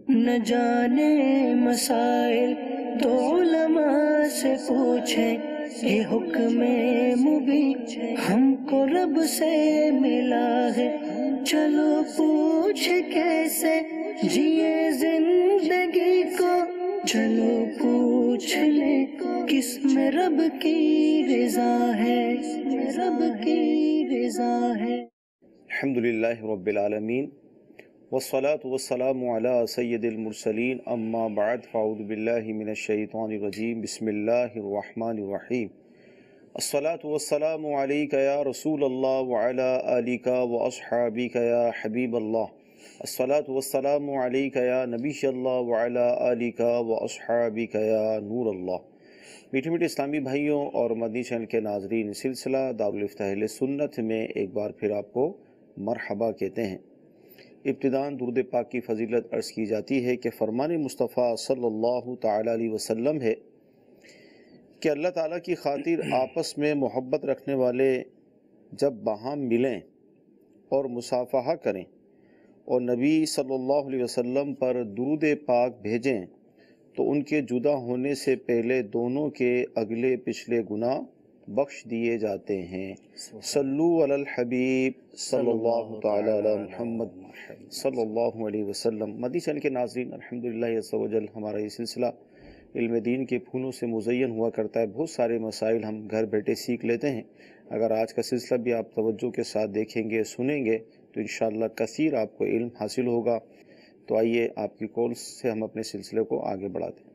نہ جانے مسائل تو علماء سے پوچھیں، یہ حکم مبین ہم کو رب سے ملا ہے، چلو پوچھ کیسے جیے زندگی کو، چلو پوچھ لیں کس میں رب کی رضا ہے، رب کی رضا ہے۔ الحمدللہ رب العالمین والصلاة والسلام علی سید المرسلین، اما بعد فاعوذ باللہ من الشیطان الرجیم، بسم اللہ الرحمن الرحیم۔ الصلاة والسلام علیک یا رسول اللہ وعلی آلک واصحابک یا حبیب اللہ۔ الصلاة والسلام علیک یا نبی اللہ وعلی آلک واصحابک یا نور اللہ۔ میٹھے میٹھے اسلامی بھائیوں اور مدنی چینل کے ناظرین، سلسلہ دارالفتہ اہل سنت میں ایک بار پھر آپ کو مرحبا کہتے ہیں۔ ابتداً درود پاک کی فضیلت عرض کی جاتی ہے کہ فرمان مصطفیٰ صلی اللہ تعالیٰ علیہ وسلم ہے کہ اللہ تعالیٰ کی خاطر آپس میں محبت رکھنے والے جب باہم ملیں اور مصافحہ کریں اور نبی صلی اللہ علیہ وسلم پر درود پاک بھیجیں تو ان کے جدا ہونے سے پہلے دونوں کے اگلے پچھلے گناہ بخش دیے جاتے ہیں۔ صلو علی الحبیب صلی اللہ تعالی علی محمد صلی اللہ علیہ وسلم۔ مدنی چینل کے ناظرین، الحمدللہ عز و جل ہمارا یہ سلسلہ علم دین کے پھولوں سے مزین ہوا کرتا ہے۔ بہت سارے مسائل ہم گھر بیٹھے سیکھ لیتے ہیں۔ اگر آج کا سلسلہ بھی آپ توجہ کے ساتھ دیکھیں گے، سنیں گے تو انشاءاللہ کثیر آپ کو علم حاصل ہوگا۔ تو آئیے آپ کی کالز سے ہم اپنے سلسلے کو آگے بڑھاتے ہیں۔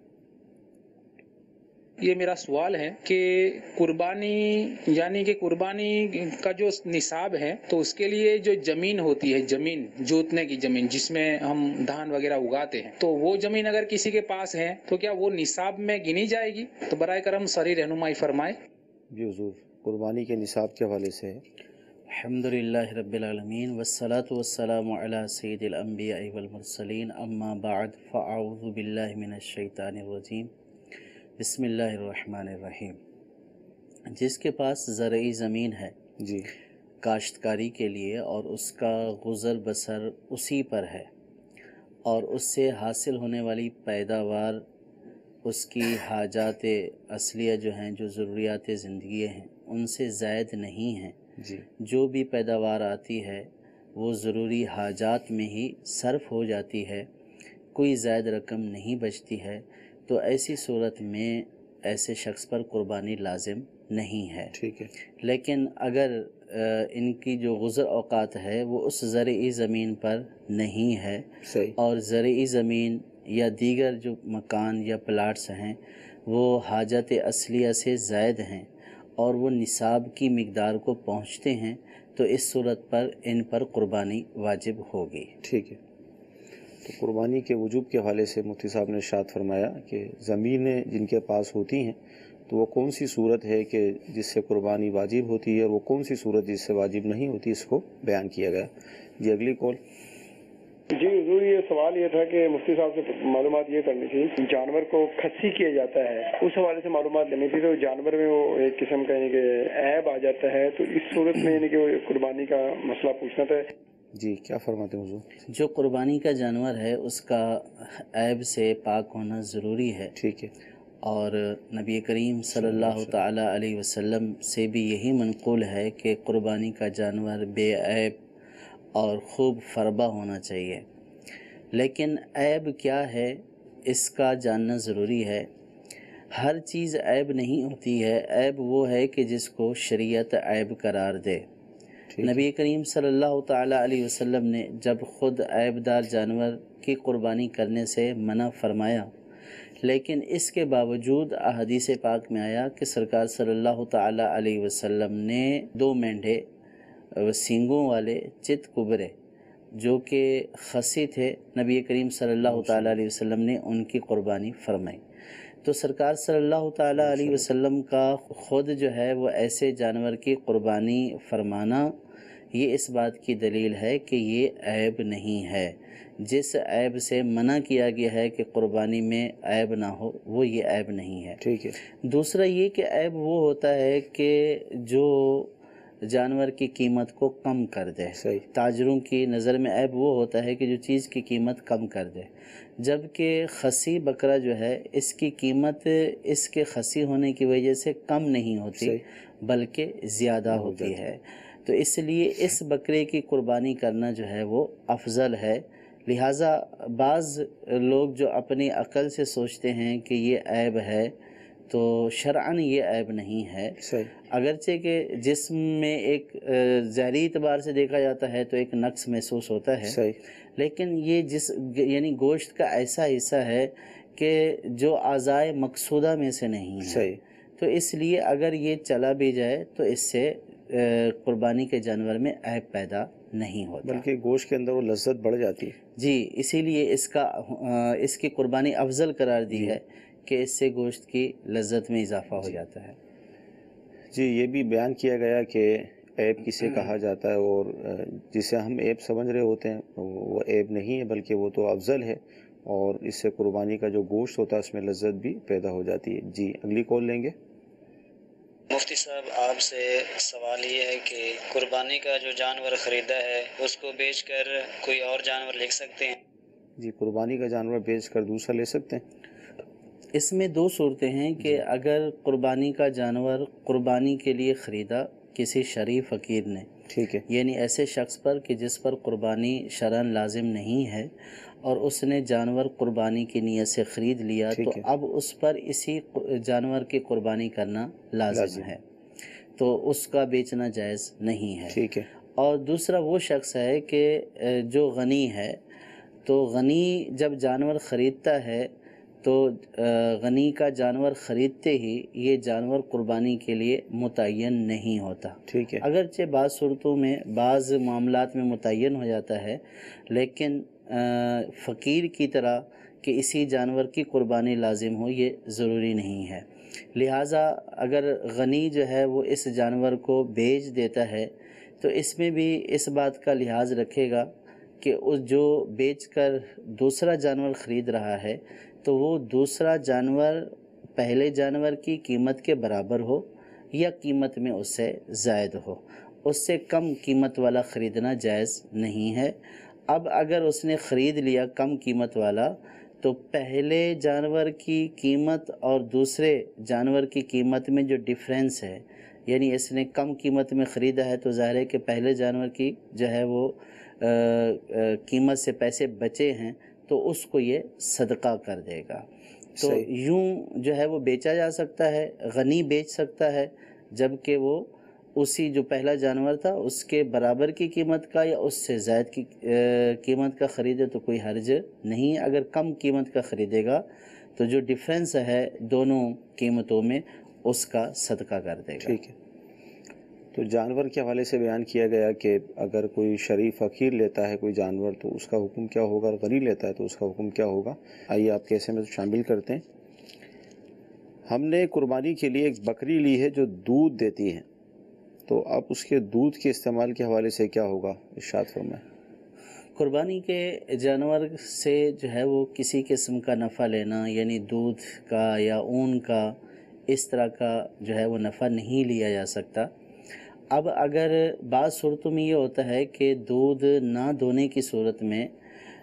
یہ میرا سوال ہے کہ قربانی یعنی کہ قربانی کا جو نصاب ہے تو اس کے لیے جو زمین ہوتی ہے، زمین جوتنے کی زمین جس میں ہم دھان وغیرہ اگاتے ہیں، تو وہ زمین اگر کسی کے پاس ہے تو کیا وہ نصاب میں گنی جائے گی؟ تو برائے کرم صریح رہنمائی فرمائے۔ جی حضور، قربانی کے نصاب کے حوالے سے ہے۔ الحمدللہ رب العالمین والصلاة والسلام علی سید الانبیاء والمرسلین، اما بعد فاعوذ باللہ من الشیطان الرجیم، بسم اللہ الرحمن الرحیم۔ جس کے پاس زرعی زمین ہے جی، کاشتکاری کے لیے اور اس کا گزر بسر اسی پر ہے اور اس سے حاصل ہونے والی پیداوار اس کی حاجات اصلیہ جو ہیں، جو ضروریات زندگی ہیں، ان سے زائد نہیں ہیں، جی، جو بھی پیداوار آتی ہے وہ ضروری حاجات میں ہی صرف ہو جاتی ہے، کوئی زائد رقم نہیں بچتی ہے، تو ایسی صورت میں ایسے شخص پر قربانی لازم نہیں ہے۔ ٹھیک ہے۔ لیکن اگر ان کی جو گزر اوقات ہے وہ اس زرعی زمین پر نہیں ہے صحیح، اور زرعی زمین یا دیگر جو مکان یا پلاٹس ہیں وہ حاجت اصلیہ سے زائد ہیں اور وہ نصاب کی مقدار کو پہنچتے ہیں، تو اس صورت پر ان پر قربانی واجب ہوگی۔ ٹھیک ہے۔ تو قربانی کے وجوب کے حوالے سے مفتی صاحب نے ارشاد فرمایا کہ زمینیں جن کے پاس ہوتی ہیں تو وہ کون سی صورت ہے کہ جس سے قربانی واجب ہوتی ہے، اور وہ کون سی صورت جس سے واجب نہیں ہوتی، اس کو بیان کیا گیا۔ جی اگلی کال۔ جی حضور، یہ سوال یہ تھا کہ مفتی صاحب سے معلومات یہ کرنی تھی، جانور کو کھسی کیا جاتا ہے، اس حوالے سے معلومات لینی تھی۔ تو جانور میں وہ ایک قسم کا یعنی کہ عیب آ جاتا ہے، تو اس صورت میں یعنی کہ قربانی کا مسئلہ پوچھنا تھا۔ جی کیا فرماتے ہیں حضور؟ جو قربانی کا جانور ہے اس کا عیب سے پاک ہونا ضروری ہے، ٹھیک ہے، اور نبی کریم صلی اللہ تعالیٰ علیہ وسلم سے بھی یہی منقول ہے کہ قربانی کا جانور بے عیب اور خوب فربہ ہونا چاہیے۔ لیکن عیب کیا ہے اس کا جاننا ضروری ہے۔ ہر چیز عیب نہیں ہوتی ہے، عیب وہ ہے کہ جس کو شریعت عیب قرار دے۔ نبی کریم صلی اللہ تعالیٰ علیہ وسلم نے جب خود عیب دار جانور کی قربانی کرنے سے منع فرمایا، لیکن اس کے باوجود احادیث پاک میں آیا کہ سرکار صلی اللہ تعالیٰ علیہ وسلم نے 2 مینڈھے سینگوں والے چت کبرے جو کہ خصی تھے، نبی کریم صلی اللہ تعالیٰ علیہ وسلم نے ان کی قربانی فرمائی۔ تو سرکار صلی اللہ تعالیٰ علیہ وسلم کا خود جو ہے وہ ایسے جانور کی قربانی فرمانا، یہ اس بات کی دلیل ہے کہ یہ عیب نہیں ہے۔ جس عیب سے منع کیا گیا ہے کہ قربانی میں عیب نہ ہو، وہ یہ عیب نہیں ہے۔ ٹھیک ہے۔ دوسرا یہ کہ عیب وہ ہوتا ہے کہ جو جانور کی قیمت کو کم کر دے۔ صحیح۔ تاجروں کی نظر میں عیب وہ ہوتا ہے کہ جو چیز کی قیمت کم کر دے، جبکہ خصی بکرا جو ہے اس کی قیمت اس کے خصی ہونے کی وجہ سے کم نہیں ہوتی بلکہ زیادہ ہوتی ہے، تو اس لیے اس بکرے کی قربانی کرنا جو ہے وہ افضل ہے۔ لہٰذا بعض لوگ جو اپنی عقل سے سوچتے ہیں کہ یہ عیب ہے، تو شرعاً یہ عیب نہیں ہے، اگرچہ کہ جسم میں ایک ظاہری اعتبار سے دیکھا جاتا ہے تو ایک نقص محسوس ہوتا ہے، لیکن یہ یعنی گوشت کا ایسا حصہ ہے کہ جو اعضائے مقصودہ میں سے نہیں ہے، تو اس لیے اگر یہ چلا بھی جائے تو اس سے قربانی کے جانور میں عیب پیدا نہیں ہوتا، بلکہ گوشت کے اندر وہ لذت بڑھ جاتی ہے۔ جی، اسی لیے اس کی قربانی افضل قرار دی ہے کہ اس سے گوشت کی لذت میں اضافہ ہو جاتا ہے۔ جی، یہ بھی بیان کیا گیا کہ عیب کسے کہا جاتا ہے، اور جسے ہم عیب سمجھ رہے ہوتے ہیں وہ عیب نہیں ہے بلکہ وہ تو افضل ہے، اور اس سے قربانی کا جو گوشت ہوتا ہے اس میں لذت بھی پیدا ہو جاتی ہے۔ جی، اگلی کال لیں گے۔ مفتی صاحب، آپ سے سوال یہ ہے کہ قربانی کا جو جانور خریدا ہے اس کو بیچ کر کوئی اور جانور لے سکتے ہیں؟ جی، قربانی کا جانور بیچ کر دوسرا لے سکتے ہیں؟ اس میں دو صورتیں ہیں کہ اگر قربانی کا جانور قربانی کے لیے خریدا کسی شریف فقیر نے، ٹھیک ہے، یعنی ایسے شخص پر کہ جس پر قربانی شرعاً لازم نہیں ہے، اور اس نے جانور قربانی کی نیت سے خرید لیا، تو اب اس پر اسی جانور کی قربانی کرنا لازم ہے، تو اس کا بیچنا جائز نہیں ہے۔ ٹھیک ہے۔ اور دوسرا وہ شخص ہے کہ جو غنی ہے، تو غنی جب جانور خریدتا ہے تو غنی کا جانور خریدتے ہی یہ جانور قربانی کے لیے متعین نہیں ہوتا، ٹھیک ہے، اگرچہ بعض صورتوں میں بعض معاملات میں متعین ہو جاتا ہے، لیکن فقیر کی طرح کہ اسی جانور کی قربانی لازم ہو یہ ضروری نہیں ہے۔ لہٰذا اگر غنی جو ہے وہ اس جانور کو بیچ دیتا ہے تو اس میں بھی اس بات کا لحاظ رکھے گا کہ اس جو بیچ کر دوسرا جانور خرید رہا ہے تو وہ دوسرا جانور پہلے جانور کی قیمت کے برابر ہو یا قیمت میں اس سے زائد ہو، اس سے کم قیمت والا خریدنا جائز نہیں ہے۔ اب اگر اس نے خرید لیا کم قیمت والا تو پہلے جانور کی قیمت اور دوسرے جانور کی قیمت میں جو ڈیفرنس ہے، یعنی اس نے کم قیمت میں خریدا ہے تو ظاہر ہے کہ پہلے جانور کی جو ہے وہ قیمت سے پیسے بچے ہیں تو اس کو یہ صدقہ کر دے گا۔ تو یوں جو ہے وہ بیچا جا سکتا ہے، غنی بیچ سکتا ہے، جبکہ وہ اسی جو پہلا جانور تھا اس کے برابر کی قیمت کا یا اس سے زائد کی قیمت کا خریدے تو کوئی حرج نہیں۔ اگر کم قیمت کا خریدے گا تو جو ڈیفرنس ہے دونوں قیمتوں میں اس کا صدقہ کر دے گا۔ ٹھیک ہے۔ تو جانور کے حوالے سے بیان کیا گیا کہ اگر کوئی شریف فقیر لیتا ہے کوئی جانور تو اس کا حکم کیا ہوگا، اور غنی لیتا ہے تو اس کا حکم کیا ہوگا، آئیے آپ کے ایسے میں شامل کرتے ہیں۔ ہم نے قربانی کے لیے ایک بکری لی ہے جو دودھ دیتی ہے، تو اب اس کے دودھ کے استعمال کے حوالے سے کیا ہوگا، ارشاد فرمائیں۔ قربانی کے جانور سے جو ہے وہ کسی قسم کا نفع لینا، یعنی دودھ کا یا اون کا، اس طرح کا جو ہے وہ نفع نہیں لیا جا سکتا۔ اب اگر بعض صورتوں میں یہ ہوتا ہے کہ دودھ نہ دونے کی صورت میں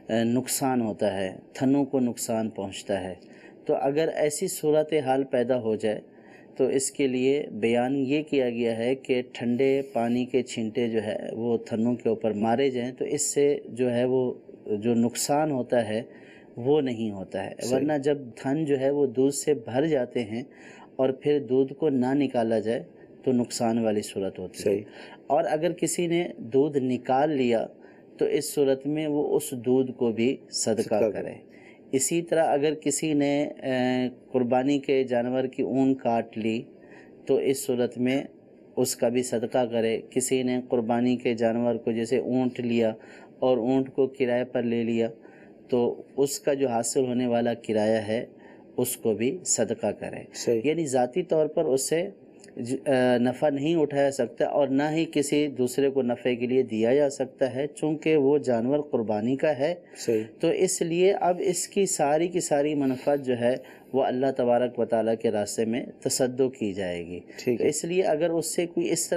نقصان ہوتا ہے، تھنوں کو نقصان پہنچتا ہے، تو اگر ایسی صورت حال پیدا ہو جائے تو اس کے لیے بیان یہ کیا گیا ہے کہ ٹھنڈے پانی کے چھینٹے جو ہے وہ تھنوں کے اوپر مارے جائیں، تو اس سے جو ہے وہ جو نقصان ہوتا ہے وہ نہیں ہوتا ہے، ورنہ جب تھن جو ہے وہ دودھ سے بھر جاتے ہیں اور پھر دودھ کو نہ نکالا جائے تو نقصان والی صورت ہوتی ہے۔ اور اگر کسی نے دودھ نکال لیا تو اس صورت میں وہ اس دودھ کو بھی صدقہ کرے۔ اسی طرح اگر کسی نے قربانی کے جانور کی اون کاٹ لی تو اس صورت میں اس کا بھی صدقہ کرے۔ کسی نے قربانی کے جانور کو جیسے اونٹ لیا اور اونٹ کو کرائے پر لے لیا تو اس کا جو حاصل ہونے والا کرایہ ہے اس کو بھی صدقہ کرے، یعنی ذاتی طور پر اس سے نفع نہیں اٹھایا سکتا اور نہ ہی کسی دوسرے کو نفع کے لیے دیا جا سکتا ہے، چونکہ وہ جانور قربانی کا ہے۔ صحیح۔ تو اس لیے اب اس کی ساری منفعت جو ہے وہ اللہ تبارک و تعالیٰ کے راستے میں تصدق کی جائے گی۔ ٹھیک تو ہے۔ اس لیے اگر اس سے کوئی اس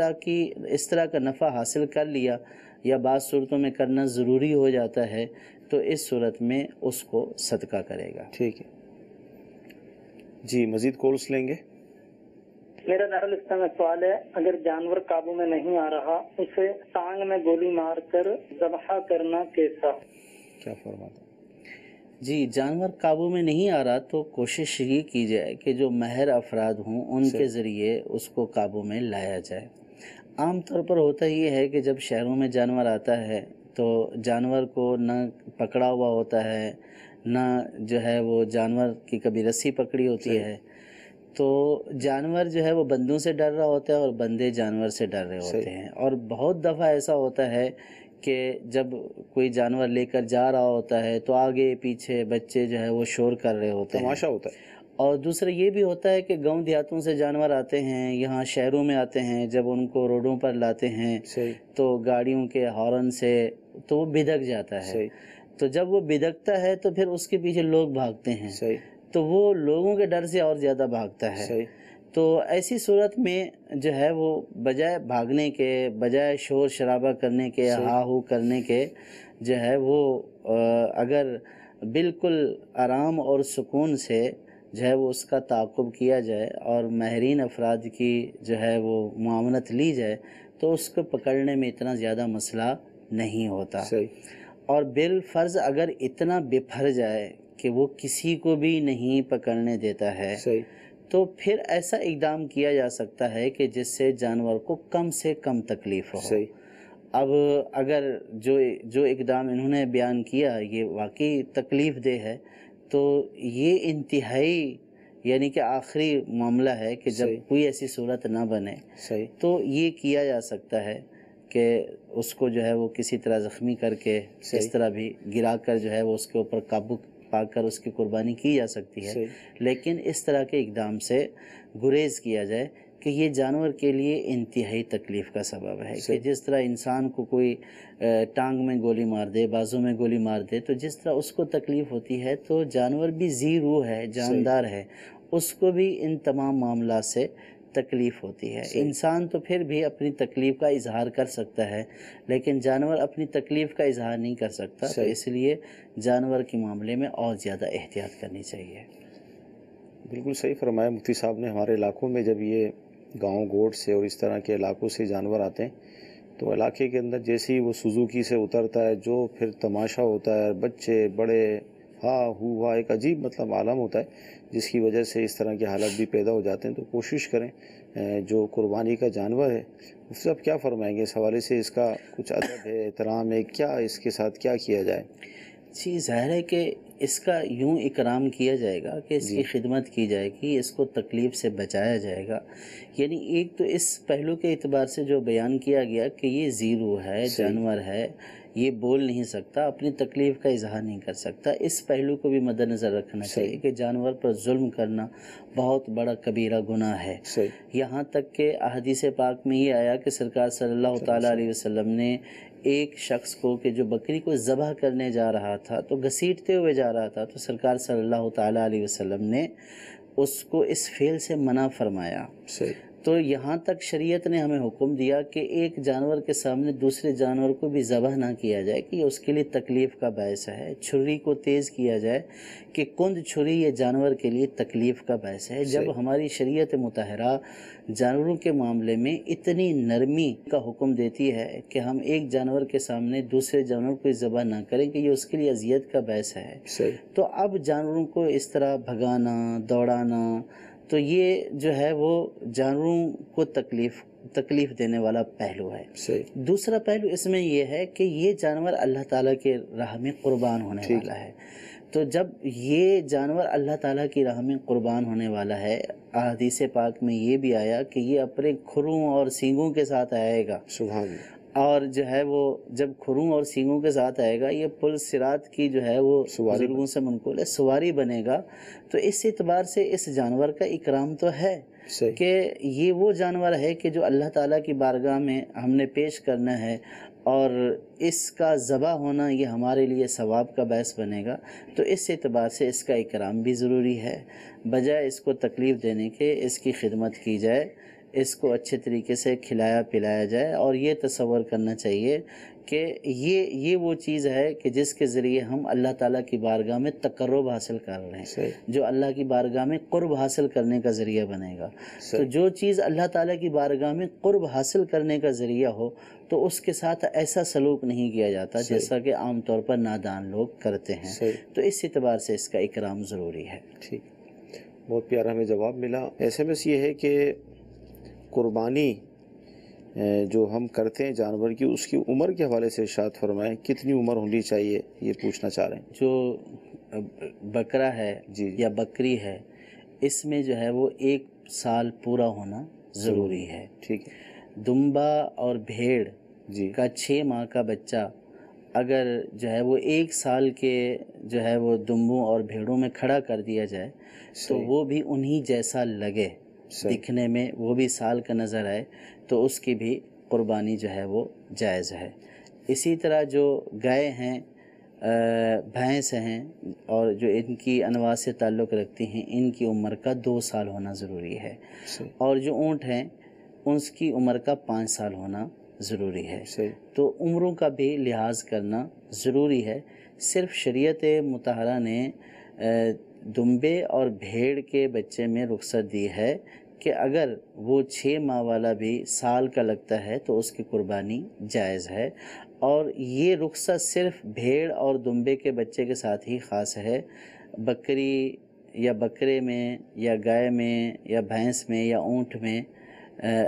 طرح کا نفع حاصل کر لیا یا بعض صورتوں میں کرنا ضروری ہو جاتا ہے تو اس صورت میں اس کو صدقہ کرے گا۔ ٹھیک ہے جی، مزید کالس لیں گے۔ میرا دارالاسلام میں سوال ہے، اگر جانور قابو میں نہیں آ رہا اسے ٹانگ میں گولی مار کر ذبح کرنا کیسا؟ کیا فرماتا؟ جی، جانور قابو میں نہیں آ رہا تو کوشش یہ کی جائے کہ جو ماہر افراد ہوں ان کے ذریعے اس کو قابو میں لایا جائے۔ عام طور پر ہوتا یہ ہے کہ جب شہروں میں جانور آتا ہے تو جانور کو نہ پکڑا ہوا ہوتا ہے، نہ جو ہے وہ جانور کی کبھی رسی پکڑی ہوتی ہے، تو جانور جو ہے وہ بندوں سے ڈر رہا ہوتا ہے اور بندے جانور سے ڈر رہے ہوتے ہیں۔ اور بہت دفعہ ایسا ہوتا ہے کہ جب کوئی جانور لے کر جا رہا ہوتا ہے تو آگے پیچھے بچے جو ہے وہ شور کر رہے ہوتے ہیں، تماشا ہوتا ہے۔ اور دوسرا یہ بھی ہوتا ہے کہ گاؤں دیہاتوں سے جانور آتے ہیں، یہاں شہروں میں آتے ہیں، جب ان کو روڈوں پر لاتے ہیں تو گاڑیوں کے ہارن سے تو وہ بدک جاتا ہے۔ تو جب وہ بدکتا ہے تو پھر اس کے پیچھے لوگ بھاگتے ہیں، تو وہ لوگوں کے ڈر سے اور زیادہ بھاگتا ہے۔ تو ایسی صورت میں جو ہے وہ بجائے بھاگنے کے، بجائے شور شرابہ کرنے کے، ہا ہو کرنے کے، جو ہے وہ اگر بالکل آرام اور سکون سے جو ہے وہ اس کا تعاقب کیا جائے اور ماہرین افراد کی جو ہے وہ معاونت لی جائے تو اس کو پکڑنے میں اتنا زیادہ مسئلہ نہیں ہوتا۔ اور بالفرض اگر اتنا بپھر جائے کہ وہ کسی کو بھی نہیں پکڑنے دیتا ہے تو پھر ایسا اقدام کیا جا سکتا ہے کہ جس سے جانور کو کم سے کم تکلیف ہو۔ اب اگر جو اقدام انہوں نے بیان کیا یہ واقعی تکلیف دہ ہے تو یہ انتہائی یعنی کہ آخری معاملہ ہے کہ جب کوئی ایسی صورت نہ بنے تو یہ کیا جا سکتا ہے کہ اس کو جو ہے وہ کسی طرح زخمی کر کے اس طرح بھی گرا کر جو ہے وہ اس کے اوپر قابو پا کر اس کی قربانی کی جا سکتی ہے۔ لیکن اس طرح کے اقدام سے گریز کیا جائے کہ یہ جانور کے لیے انتہائی تکلیف کا سبب ہے کہ جس طرح انسان کو کوئی ٹانگ میں گولی مار دے، بازو میں گولی مار دے تو جس طرح اس کو تکلیف ہوتی ہے تو جانور بھی ذی روح ہے، جاندار ہے، اس کو بھی ان تمام معاملات سے تکلیف ہوتی ہے۔ انسان تو پھر بھی اپنی تکلیف کا اظہار کر سکتا ہے لیکن جانور اپنی تکلیف کا اظہار نہیں کر سکتا، تو اس لیے جانور کے معاملے میں اور زیادہ احتیاط کرنی چاہیے۔ بالکل صحیح فرمایا مفتی صاحب نے۔ ہمارے علاقوں میں جب یہ گاؤں گوٹ سے اور اس طرح کے علاقوں سے جانور آتے ہیں تو علاقے کے اندر جیسے ہی وہ سوزوکی سے اترتا ہے جو پھر تماشا ہوتا ہے، بچے بڑے ہوا ایک عجیب مطلب عالم ہوتا ہے جس کی وجہ سے اس طرح کے حالات بھی پیدا ہو جاتے ہیں۔ تو کوشش کریں جو قربانی کا جانور ہے اس سے آپ کیا فرمائیں گے اس حوالے سے؟ اس کا کچھ ادب ہے، احترام ہے، کیا اس کے ساتھ کیا کیا جائے؟ جی ظاہر ہے کہ اس کا یوں اکرام کیا جائے گا کہ اس کی خدمت کی جائے گی، اس کو تکلیف سے بچایا جائے گا۔ یعنی ایک تو اس پہلو کے اعتبار سے جو بیان کیا گیا کہ یہ ذی روح ہے، جانور ہے، یہ بول نہیں سکتا، اپنی تکلیف کا اظہار نہیں کر سکتا، اس پہلو کو بھی مد نظر رکھنا چاہیے کہ جانور پر ظلم کرنا بہت بڑا کبیرہ گناہ ہے۔ یہاں تک کہ احادیث پاک میں یہ آیا کہ سرکار صلی اللہ تعالیٰ علیہ وسلم نے ایک شخص کو کہ جو بکری کو ذبح کرنے جا رہا تھا تو گھسیٹتے ہوئے جا رہا تھا تو سرکار صلی اللہ تعالیٰ علیہ وسلم نے اس کو اس فعل سے منع فرمایا۔ تو یہاں تک شریعت نے ہمیں حکم دیا کہ ایک جانور کے سامنے دوسرے جانور کو بھی ذبح نہ کیا جائے کہ یہ اس کے لیے تکلیف کا باعث ہے۔ چھری کو تیز کیا جائے کہ کند چھری یہ جانور کے لیے تکلیف کا باعث ہے۔ جب ہماری شریعت مطہرہ جانوروں کے معاملے میں اتنی نرمی کا حکم دیتی ہے کہ ہم ایک جانور کے سامنے دوسرے جانور کو ذبح نہ کریں کہ یہ اس کے لیے اذیت کا باعث ہے، تو اب جانوروں کو اس طرح بھگانا، دوڑانا، تو یہ جو ہے وہ جانوروں کو تکلیف دینے والا پہلو ہے۔ دوسرا پہلو اس میں یہ ہے کہ یہ جانور اللہ تعالیٰ کے راہ میں قربان ہونے والا ہے۔ تو جب یہ جانور اللہ تعالیٰ کی راہ میں قربان ہونے والا ہے، احادیث پاک میں یہ بھی آیا کہ یہ اپنے کھروں اور سینگوں کے ساتھ آئے گا، سبحان اللہ، اور جو ہے وہ جب کھروں اور سینگوں کے ساتھ آئے گا یہ پل صراط کی جو ہے وہ بزرگوں سے منقول ہے، سواری بنے گا۔ تو اس اعتبار سے اس جانور کا اکرام تو ہے، صحیح کہ یہ وہ جانور ہے کہ جو اللہ تعالیٰ کی بارگاہ میں ہم نے پیش کرنا ہے، اور اس کا ذبح ہونا یہ ہمارے لیے ثواب کا باعث بنے گا، تو اس اعتبار سے اس کا اکرام بھی ضروری ہے۔ بجائے اس کو تکلیف دینے کے اس کی خدمت کی جائے، اس کو اچھے طریقے سے کھلایا پلایا جائے، اور یہ تصور کرنا چاہیے کہ یہ وہ چیز ہے کہ جس کے ذریعے ہم اللہ تعالیٰ کی بارگاہ میں تقرب حاصل کر رہے ہیں، صحیح جو اللہ کی بارگاہ میں قرب حاصل کرنے کا ذریعہ بنے گا۔ تو صحیح جو چیز اللہ تعالیٰ کی بارگاہ میں قرب حاصل کرنے کا ذریعہ ہو تو اس کے ساتھ ایسا سلوک نہیں کیا جاتا صحیح جیسا کہ عام طور پر نادان لوگ کرتے ہیں۔ صحیح تو اس اعتبار سے اس کا اکرام ضروری ہے۔ ٹھیک، بہت پیارا ہمیں جواب ملا۔ ایس ایم ایس یہ ہے کہ قربانی جو ہم کرتے ہیں جانور کی، اس کی عمر کے حوالے سے ارشاد فرمائیں، کتنی عمر ہونی چاہیے، یہ پوچھنا چاہ رہے ہیں۔ جو بکرا ہے جی یا بکری ہے، اس میں جو ہے وہ 1 سال پورا ہونا ضروری ہے۔ ٹھیک ہے دمبا اور بھیڑ جی کا 6 ماہ کا بچہ اگر جو ہے وہ 1 سال کے جو ہے وہ دمبوں اور بھیڑوں میں کھڑا کر دیا جائے تو صحیح وہ بھی انہی جیسا لگے، صحیح دکھنے میں وہ بھی سال کا نظر آئے، تو اس کی بھی قربانی جو ہے وہ جائز ہے۔ اسی طرح جو گائے ہیں، بھینس ہیں، اور جو ان کی انواع سے تعلق رکھتی ہیں، ان کی عمر کا 2 سال ہونا ضروری ہے، صحیح اور جو اونٹ ہیں اس کی عمر کا 5 سال ہونا ضروری ہے۔ صحیح تو عمروں کا بھی لحاظ کرنا ضروری ہے۔ صرف شریعت مطہرہ نے دمبے اور بھیڑ کے بچے میں رخصت دی ہے کہ اگر وہ 6 ماہ والا بھی سال کا لگتا ہے تو اس کی قربانی جائز ہے، اور یہ رخصت صرف بھیڑ اور دمبے کے بچے کے ساتھ ہی خاص ہے۔ بکری یا بکرے میں یا گائے میں یا بھینس میں یا اونٹ میں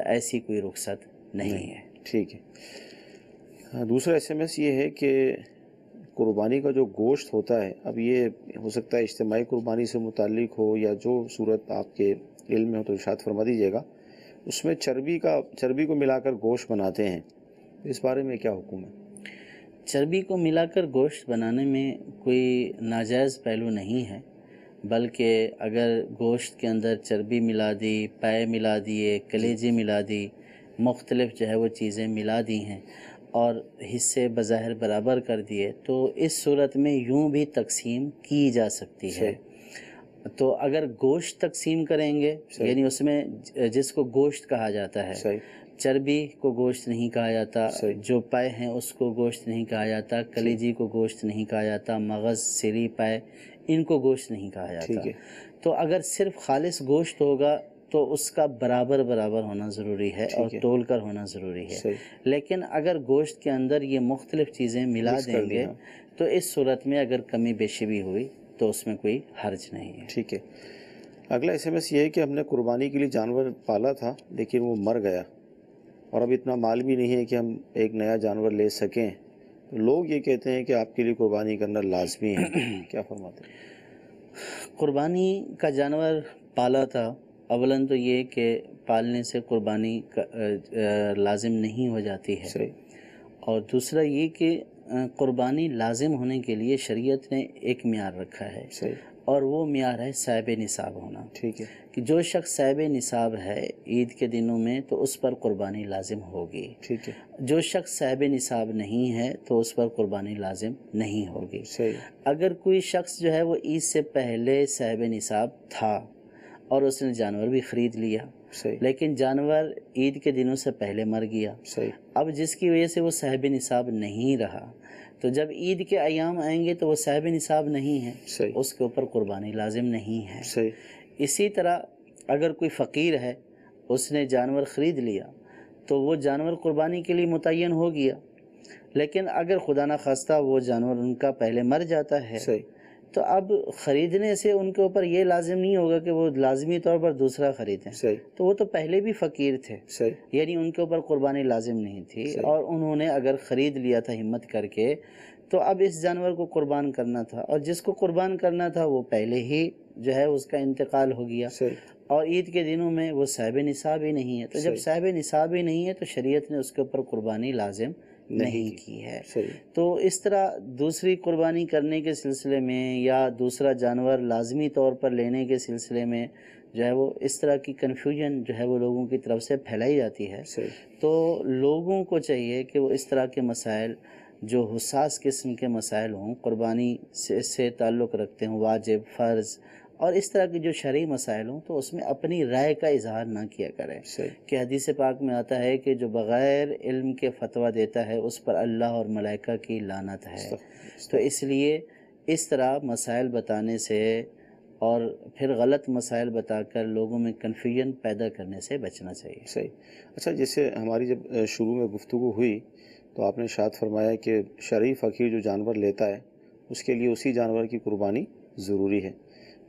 ایسی کوئی رخصت نہیں ہے۔ ٹھیک ہے۔ دوسرا ایس ایم ایس یہ ہے کہ قربانی کا جو گوشت ہوتا ہے، اب یہ ہو سکتا ہے اجتماعی قربانی سے متعلق ہو یا جو صورت آپ کے علم میں ہو تو ارشاد فرما دیجیے گا، اس میں چربی کو ملا کر گوشت بناتے ہیں، اس بارے میں کیا حکم ہے؟ چربی کو ملا کر گوشت بنانے میں کوئی ناجائز پہلو نہیں ہے، بلکہ اگر گوشت کے اندر چربی ملا دی، پائے ملا دیے، کلیجے ملا دی، مختلف جو ہے وہ چیزیں ملا دی ہیں اور حصے بظاہر برابر کر دیے، تو اس صورت میں یوں بھی تقسیم کی جا سکتی ہے۔ تو اگر گوشت تقسیم کریں گے، یعنی اس میں جس کو گوشت کہا جاتا ہے، صحیح چربی کو گوشت نہیں کہا جاتا، صحیح جو پائے ہیں اس کو گوشت نہیں کہا جاتا، کلیجی کو گوشت نہیں کہا جاتا، مغز، سری، پائے، ان کو گوشت نہیں کہا جاتا۔ ٹھیک ہے۔ تو اگر صرف خالص گوشت ہوگا تو اس کا برابر ہونا ضروری ہے اور ٹھیک ہے، تول کر ہونا ضروری ہے۔ صحیح لیکن اگر گوشت کے اندر یہ مختلف چیزیں ملا مکس کر دیں گے دیا۔ تو اس صورت میں اگر کمی بیشی بھی ہوئی تو اس میں کوئی حرج نہیں ہے۔ ٹھیک ہے۔ اگلا ایس ایم ایس یہ ہے کہ ہم نے قربانی کے لیے جانور پالا تھا لیکن وہ مر گیا، اور اب اتنا مال بھی نہیں ہے کہ ہم ایک نیا جانور لے سکیں، تو لوگ یہ کہتے ہیں کہ آپ کے لیے قربانی کرنا لازمی ہے، کیا فرماتے ہیں؟ قربانی کا جانور پالا تھا، اولاً تو یہ کہ پالنے سے قربانی لازم نہیں ہو جاتی ہے، صحیح اور دوسرا یہ کہ قربانی لازم ہونے کے لیے شریعت نے ایک معیار رکھا ہے، صحیح اور وہ معیار ہے صاحب نصاب ہونا، ٹھیک ہے کہ جو شخص صاحب نصاب ہے عید کے دنوں میں تو اس پر قربانی لازم ہوگی، ٹھیک ہے جو شخص صاحب نصاب نہیں ہے تو اس پر قربانی لازم نہیں ہوگی۔ صحیح اگر کوئی شخص جو ہے وہ عید سے پہلے صاحب نصاب تھا اور اس نے جانور بھی خرید لیا، صحیح لیکن جانور عید کے دنوں سے پہلے مر گیا، صحیح اب جس کی وجہ سے وہ صاحب نصاب نہیں رہا، تو جب عید کے ایام آئیں گے تو وہ صاحب نصاب نہیں ہے، صحیح اس کے اوپر قربانی لازم نہیں ہے۔ صحیح اسی طرح اگر کوئی فقیر ہے، اس نے جانور خرید لیا تو وہ جانور قربانی کے لیے متعین ہو گیا، لیکن اگر خدا نخواستہ وہ جانور ان کا پہلے مر جاتا ہے صحیح تو اب خریدنے سے ان کے اوپر یہ لازم نہیں ہوگا کہ وہ لازمی طور پر دوسرا خریدیں، صحیح تو وہ تو پہلے بھی فقیر تھے، صحیح یعنی ان کے اوپر قربانی لازم نہیں تھی، صحیح اور انہوں نے اگر خرید لیا تھا ہمت کر کے تو اب اس جانور کو قربان کرنا تھا، اور جس کو قربان کرنا تھا وہ پہلے ہی جو ہے اس کا انتقال ہو گیا، صحیح اور عید کے دنوں میں وہ صاحب نصاب ہی نہیں ہے، تو جب صحیح صاحب نصاب ہی نہیں ہے تو شریعت نے اس کے اوپر قربانی لازم نہیں کی ہے۔ صحیح تو اس طرح دوسری قربانی کرنے کے سلسلے میں یا دوسرا جانور لازمی طور پر لینے کے سلسلے میں جو ہے وہ اس طرح کی کنفیوژن جو ہے وہ لوگوں کی طرف سے پھیلائی جاتی ہے. تو لوگوں کو چاہیے کہ وہ اس طرح کے مسائل جو حساس قسم کے مسائل ہوں، قربانی سے تعلق رکھتے ہوں، واجب، فرض اور اس طرح کے جو شرعی مسائل ہوں، تو اس میں اپنی رائے کا اظہار نہ کیا کریں. کہ حدیث پاک میں آتا ہے کہ جو بغیر علم کے فتویٰ دیتا ہے اس پر اللہ اور ملائکہ کی لعنت ہے. تو اس لیے اس طرح مسائل بتانے سے اور پھر غلط مسائل بتا کر لوگوں میں کنفیوژن پیدا کرنے سے بچنا چاہیے. صحیح. اچھا، جیسے ہماری جب شروع میں گفتگو ہوئی تو آپ نے ارشاد فرمایا کہ شرعی فقیر جو جانور لیتا ہے اس کے لیے اسی جانور کی قربانی ضروری ہے.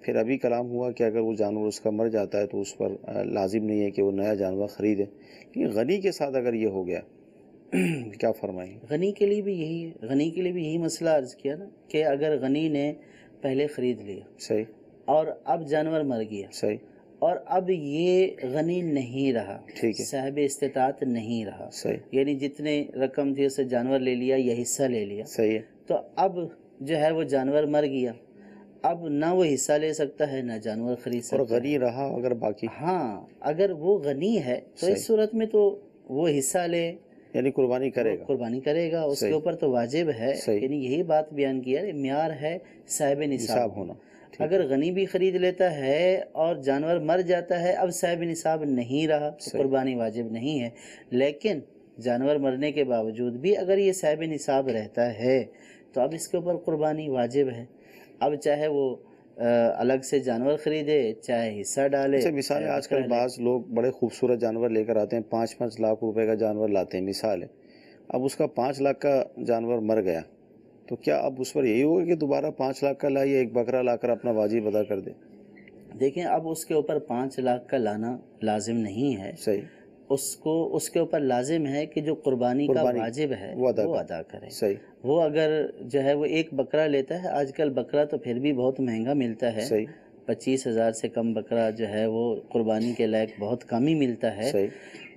پھر ابھی کلام ہوا کہ اگر وہ جانور اس کا مر جاتا ہے تو اس پر لازم نہیں ہے کہ وہ نیا جانور خریدے. لیکن غنی کے ساتھ اگر یہ ہو گیا کیا فرمائیں؟ غنی کے لیے بھی یہی ہے، غنی کے لیے بھی یہی مسئلہ عرض کیا نا کہ اگر غنی نے پہلے خرید لیا، صحیح، اور اب جانور مر گیا، صحیح، اور اب یہ غنی نہیں رہا، ٹھیک ہے، صاحب استطاعت نہیں رہا، صحیح، یعنی جتنے رقم تھی اسے جانور لے لیا یا حصہ لے لیا، صحیح ہے، تو اب جو ہے وہ جانور مر گیا، اب نہ وہ حصہ لے سکتا ہے نہ جانور خرید سکتا ہے. اور غنی رہا اگر باقی، ہاں اگر وہ غنی ہے تو اس صورت میں تو وہ حصہ لے، یعنی قربانی کرے گا، قربانی کرے گا، اس کے اوپر تو واجب ہے. یعنی یہی بات بیان کیا ہے، معیار ہے صاحب نصاب ہونا. اگر غنی بھی خرید لیتا ہے اور جانور مر جاتا ہے، اب صاحب نصاب نہیں رہا تو قربانی واجب نہیں ہے. لیکن جانور مرنے کے باوجود بھی اگر یہ صاحب نصاب رہتا ہے تو اب اس کے اوپر قربانی واجب ہے. اب چاہے وہ الگ سے جانور خریدے، چاہے حصہ ڈالے. مثال ہے، آج کل بعض لوگ بڑے خوبصورت جانور لے کر آتے ہیں، 5-5 لاکھ روپے کا جانور لاتے ہیں. مثال ہے، اب اس کا 5 لاکھ کا جانور مر گیا تو کیا اب اس پر یہی ہوگا کہ دوبارہ 5 لاکھ کا لائے، ایک بکرا لا کر اپنا واجب ادا کر دے؟ دیکھیں، اب اس کے اوپر 5 لاکھ کا لانا لازم نہیں ہے. صحیح. اس کے اوپر لازم ہے کہ جو قربانی کا واجب ہے وہ ادا کرے. صحیح. وہ اگر جو ہے وہ ایک بکرا لیتا ہے، آج کل بکرا تو پھر بھی بہت مہنگا ملتا ہے. صحیح. 25,000 سے کم بکرا جو ہے وہ قربانی کے لائق بہت کم ہی ملتا ہے. صحیح.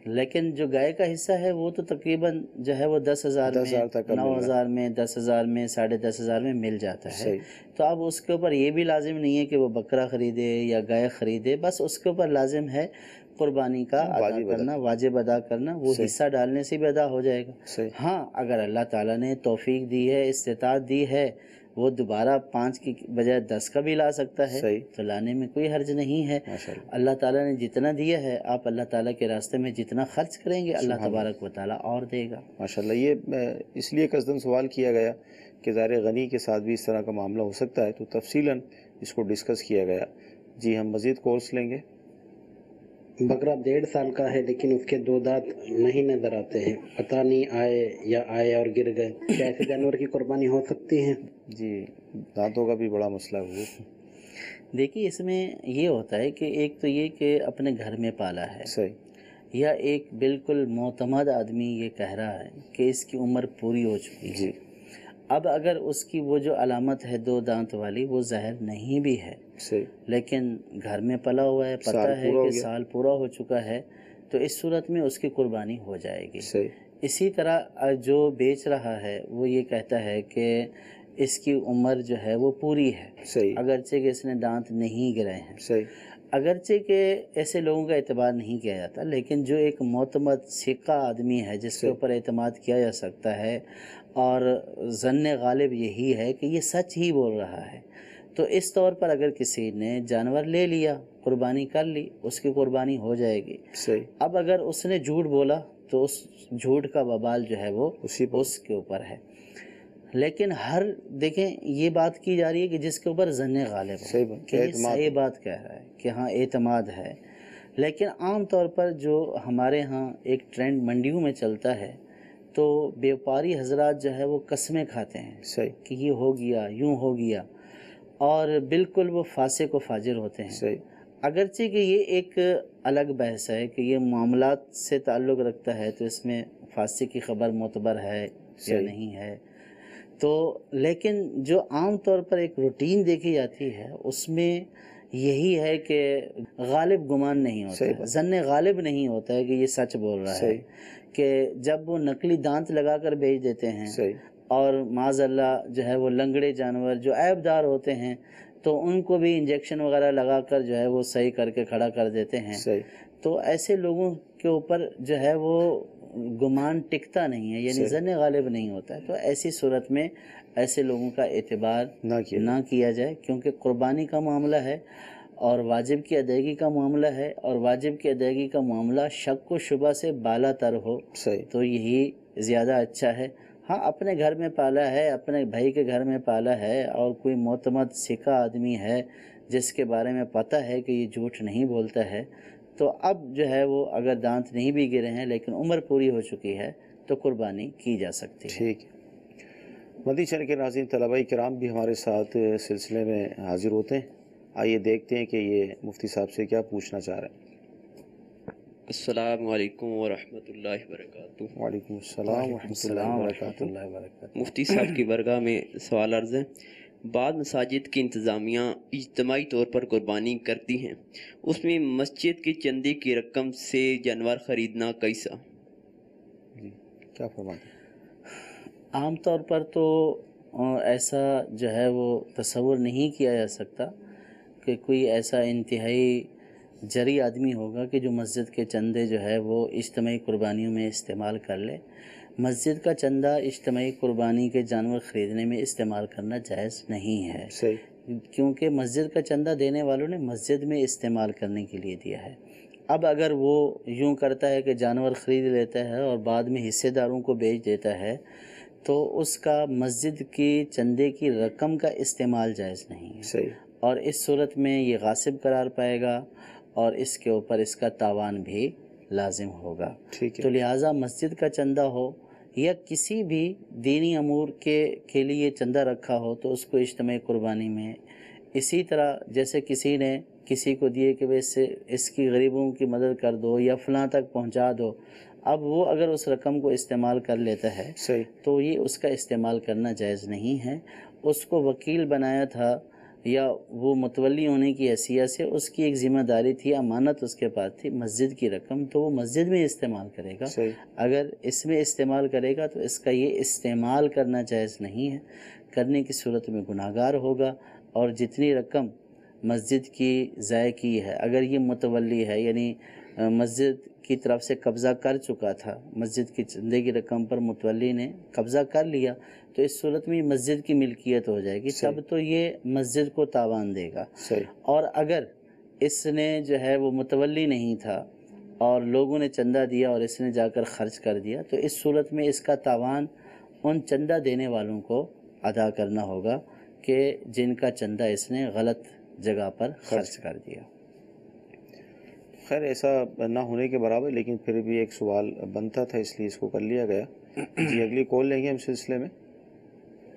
لیکن جو گائے کا حصہ ہے وہ تو تقریباً جو ہے وہ 10,000 میں، 9,000 میں، 10,000 میں، 10,500 میں مل جاتا ہے. تو اب اس کے اوپر یہ بھی لازم نہیں ہے کہ وہ بکرا خریدے یا گائے خریدے، بس اس کے اوپر لازم ہے قربانی کا ادا کرنا، واجب ادا کرنا. وہ حصہ ڈالنے سے بھی ادا ہو جائے گا. ہاں اگر اللہ تعالیٰ نے توفیق دی ہے، استطاعت دی ہے، وہ دوبارہ 5 کی بجائے 10 کا بھی لا سکتا ہے تو لانے میں کوئی حرج نہیں ہے. اللہ تعالیٰ نے جتنا دیا ہے، آپ اللہ تعالیٰ کے راستے میں جتنا خرچ کریں گے اللہ تبارک و تعالیٰ اور دے گا. ماشاءاللہ. یہ اس لیے قصداً سوال کیا گیا کہ ظاہر غنی کے ساتھ بھی اس طرح کا معاملہ ہو سکتا ہے، تو تفصیلاً اس کو ڈسکس کیا گیا. جی ہم مزید کورس لیں گے. بکرا 1.5 سال کا ہے لیکن اس کے 2 دانت نہیں نظر آتے ہیں، پتہ نہیں آئے یا آئے اور گر گئے، کیا ایسے جانور کی قربانی ہو سکتی ہے؟ جی دانتوں کا بھی بڑا مسئلہ ہوا. دیکھیے اس میں یہ ہوتا ہے کہ ایک تو یہ کہ اپنے گھر میں پالا ہے، صحیح، یا ایک بالکل معتمد آدمی یہ کہہ رہا ہے کہ اس کی عمر پوری ہو چکی ہے. جی. اب اگر اس کی وہ جو علامت ہے 2 دانت والی وہ ظاہر نہیں بھی ہے، لیکن گھر میں پلا ہوا ہے، پتہ ہے کہ سال پورا ہو چکا ہے، تو اس صورت میں اس کی قربانی ہو جائے گی. اسی طرح جو بیچ رہا ہے وہ یہ کہتا ہے کہ اس کی عمر جو ہے وہ پوری ہے، اگرچہ کہ اس نے دانت نہیں گرائے ہیں. اگرچہ کہ ایسے لوگوں کا اعتبار نہیں کیا جاتا، لیکن جو ایک معتمد ثقہ آدمی ہے جس کے اوپر اعتماد کیا جا سکتا ہے اور ظن غالب یہی ہے کہ یہ سچ ہی بول رہا ہے، تو اس طور پر اگر کسی نے جانور لے لیا، قربانی کر لی، اس کی قربانی ہو جائے گی. اب اگر اس نے جھوٹ بولا تو اس جھوٹ کا وبال جو ہے وہ اس کے اوپر ہے. لیکن دیکھیں یہ بات کی جا رہی ہے کہ جس کے اوپر ظن غالب ہے کہ یہ صحیح بات کہہ رہا ہے کہ ہاں اعتماد ہے. لیکن عام طور پر جو ہمارے ہاں ایک ٹرینڈ منڈیوں میں چلتا ہے تو بیوپاری حضرات جو ہے وہ قسمیں کھاتے ہیں کہ یہ ہو گیا، یوں ہو گیا، اور بالکل وہ فاسق و فاجر ہوتے ہیں. اگرچہ کہ یہ ایک الگ بحث ہے کہ یہ معاملات سے تعلق رکھتا ہے تو اس میں فاسق کی خبر معتبر ہے یا نہیں ہے، تو لیکن جو عام طور پر ایک روٹین دیکھی جاتی ہے اس میں یہی ہے کہ غالب گمان نہیں ہوتا ہے، ظن غالب نہیں ہوتا ہے کہ یہ سچ بول رہا ہے. کہ جب وہ نقلی دانت لگا کر بیچ دیتے ہیں اور معاذ اللہ جو ہے وہ لنگڑے جانور جو عیب دار ہوتے ہیں تو ان کو بھی انجیکشن وغیرہ لگا کر جو ہے وہ صحیح کر کے کھڑا کر دیتے ہیں. تو ایسے لوگوں کے اوپر جو ہے وہ گمان ٹکتا نہیں ہے، یعنی ظن غالب نہیں ہوتا ہے. تو ایسی صورت میں ایسے لوگوں کا اعتبار نہ کیا جائے، کیونکہ قربانی کا معاملہ ہے اور واجب کی ادائیگی کا معاملہ ہے، اور واجب کی ادائیگی کا معاملہ شک و شبہ سے بالا تر ہو تو یہی زیادہ اچھا ہے. ہاں اپنے گھر میں پالا ہے، اپنے بھائی کے گھر میں پالا ہے، اور کوئی معتمد ثقہ آدمی ہے جس کے بارے میں پتہ ہے کہ یہ جھوٹ نہیں بولتا ہے، تو اب جو ہے وہ اگر دانت نہیں بھی گرے ہیں لیکن عمر پوری ہو چکی ہے تو قربانی کی جا سکتی ہے. ٹھیک ہے. مدنی چینل کے ناظرین، طلباء کرام بھی ہمارے ساتھ سلسلے میں حاضر ہوتے ہیں. آئیے دیکھتے ہیں کہ یہ مفتی صاحب سے کیا پوچھنا چاہ رہے ہیں. السلام علیکم ورحمۃ اللہ وبرکاتہ. وعلیکم السلام ورحمۃ اللہ وبرکاتہ. مفتی صاحب کی برگاہ میں سوال عرض ہے. بعض مساجد کی انتظامیہ اجتماعی طور پر قربانی کرتی ہیں، اس میں مسجد کے چندے کی رقم سے جانور خریدنا کیسا؟ جی کیا فرماتے ہیں؟ عام طور پر تو ایسا جو ہے وہ تصور نہیں کیا جا سکتا کہ کوئی ایسا انتہائی جری آدمی ہوگا کہ جو مسجد کے چندے جو ہے وہ اجتماعی قربانیوں میں استعمال کر لے. مسجد کا چندہ اجتماعی قربانی کے جانور خریدنے میں استعمال کرنا جائز نہیں ہے، کیونکہ مسجد کا چندہ دینے والوں نے مسجد میں استعمال کرنے کے لیے دیا ہے. اب اگر وہ یوں کرتا ہے کہ جانور خرید لیتا ہے اور بعد میں حصے داروں کو بیچ دیتا ہے تو اس کا مسجد کی چندے کی رقم کا استعمال جائز نہیں ہے، اور اس صورت میں یہ غاصب قرار پائے گا اور اس کے اوپر اس کا تاوان بھی لازم ہوگا. تو لہٰذا مسجد کا چندہ ہو یا کسی بھی دینی امور کے لیے چندہ رکھا ہو تو اس کو اجتماعی قربانی میں اسی طرح جیسے کسی نے کسی کو دیے کہ اس کی غریبوں کی مدد کر دو یا فلاں تک پہنچا دو، اب وہ اگر اس رقم کو استعمال کر لیتا ہے تو یہ اس کا استعمال کرنا جائز نہیں ہے. اس کو وکیل بنایا تھا یا وہ متولی ہونے کی حیثیت سے اس کی ایک ذمہ داری تھی، امانت اس کے پاس تھی مسجد کی رقم، تو وہ مسجد میں استعمال کرے گا. اگر اس میں استعمال کرے گا تو اس کا یہ استعمال کرنا جائز نہیں ہے، کرنے کی صورت میں گناہگار ہوگا. اور جتنی رقم مسجد کی ضائع کی ہے، اگر یہ متولی ہے یعنی مسجد کی طرف سے قبضہ کر چکا تھا، مسجد کی چندے کی رقم پر متولی نے قبضہ کر لیا تو اس صورت میں مسجد کی ملکیت ہو جائے گی، تب تو یہ مسجد کو تاوان دے گا. اور اگر اس نے جو ہے وہ متولی نہیں تھا اور لوگوں نے چندہ دیا اور اس نے جا کر خرچ کر دیا تو اس صورت میں اس کا تاوان ان چندہ دینے والوں کو ادا کرنا ہوگا کہ جن کا چندہ اس نے غلط جگہ پر خرچ کر دیا. خیر ایسا نہ ہونے کے برابر، لیکن پھر بھی ایک سوال بنتا تھا اس لیے اس کو کر لیا گیا. جی اگلی کال لیں گے ہم سلسلے میں.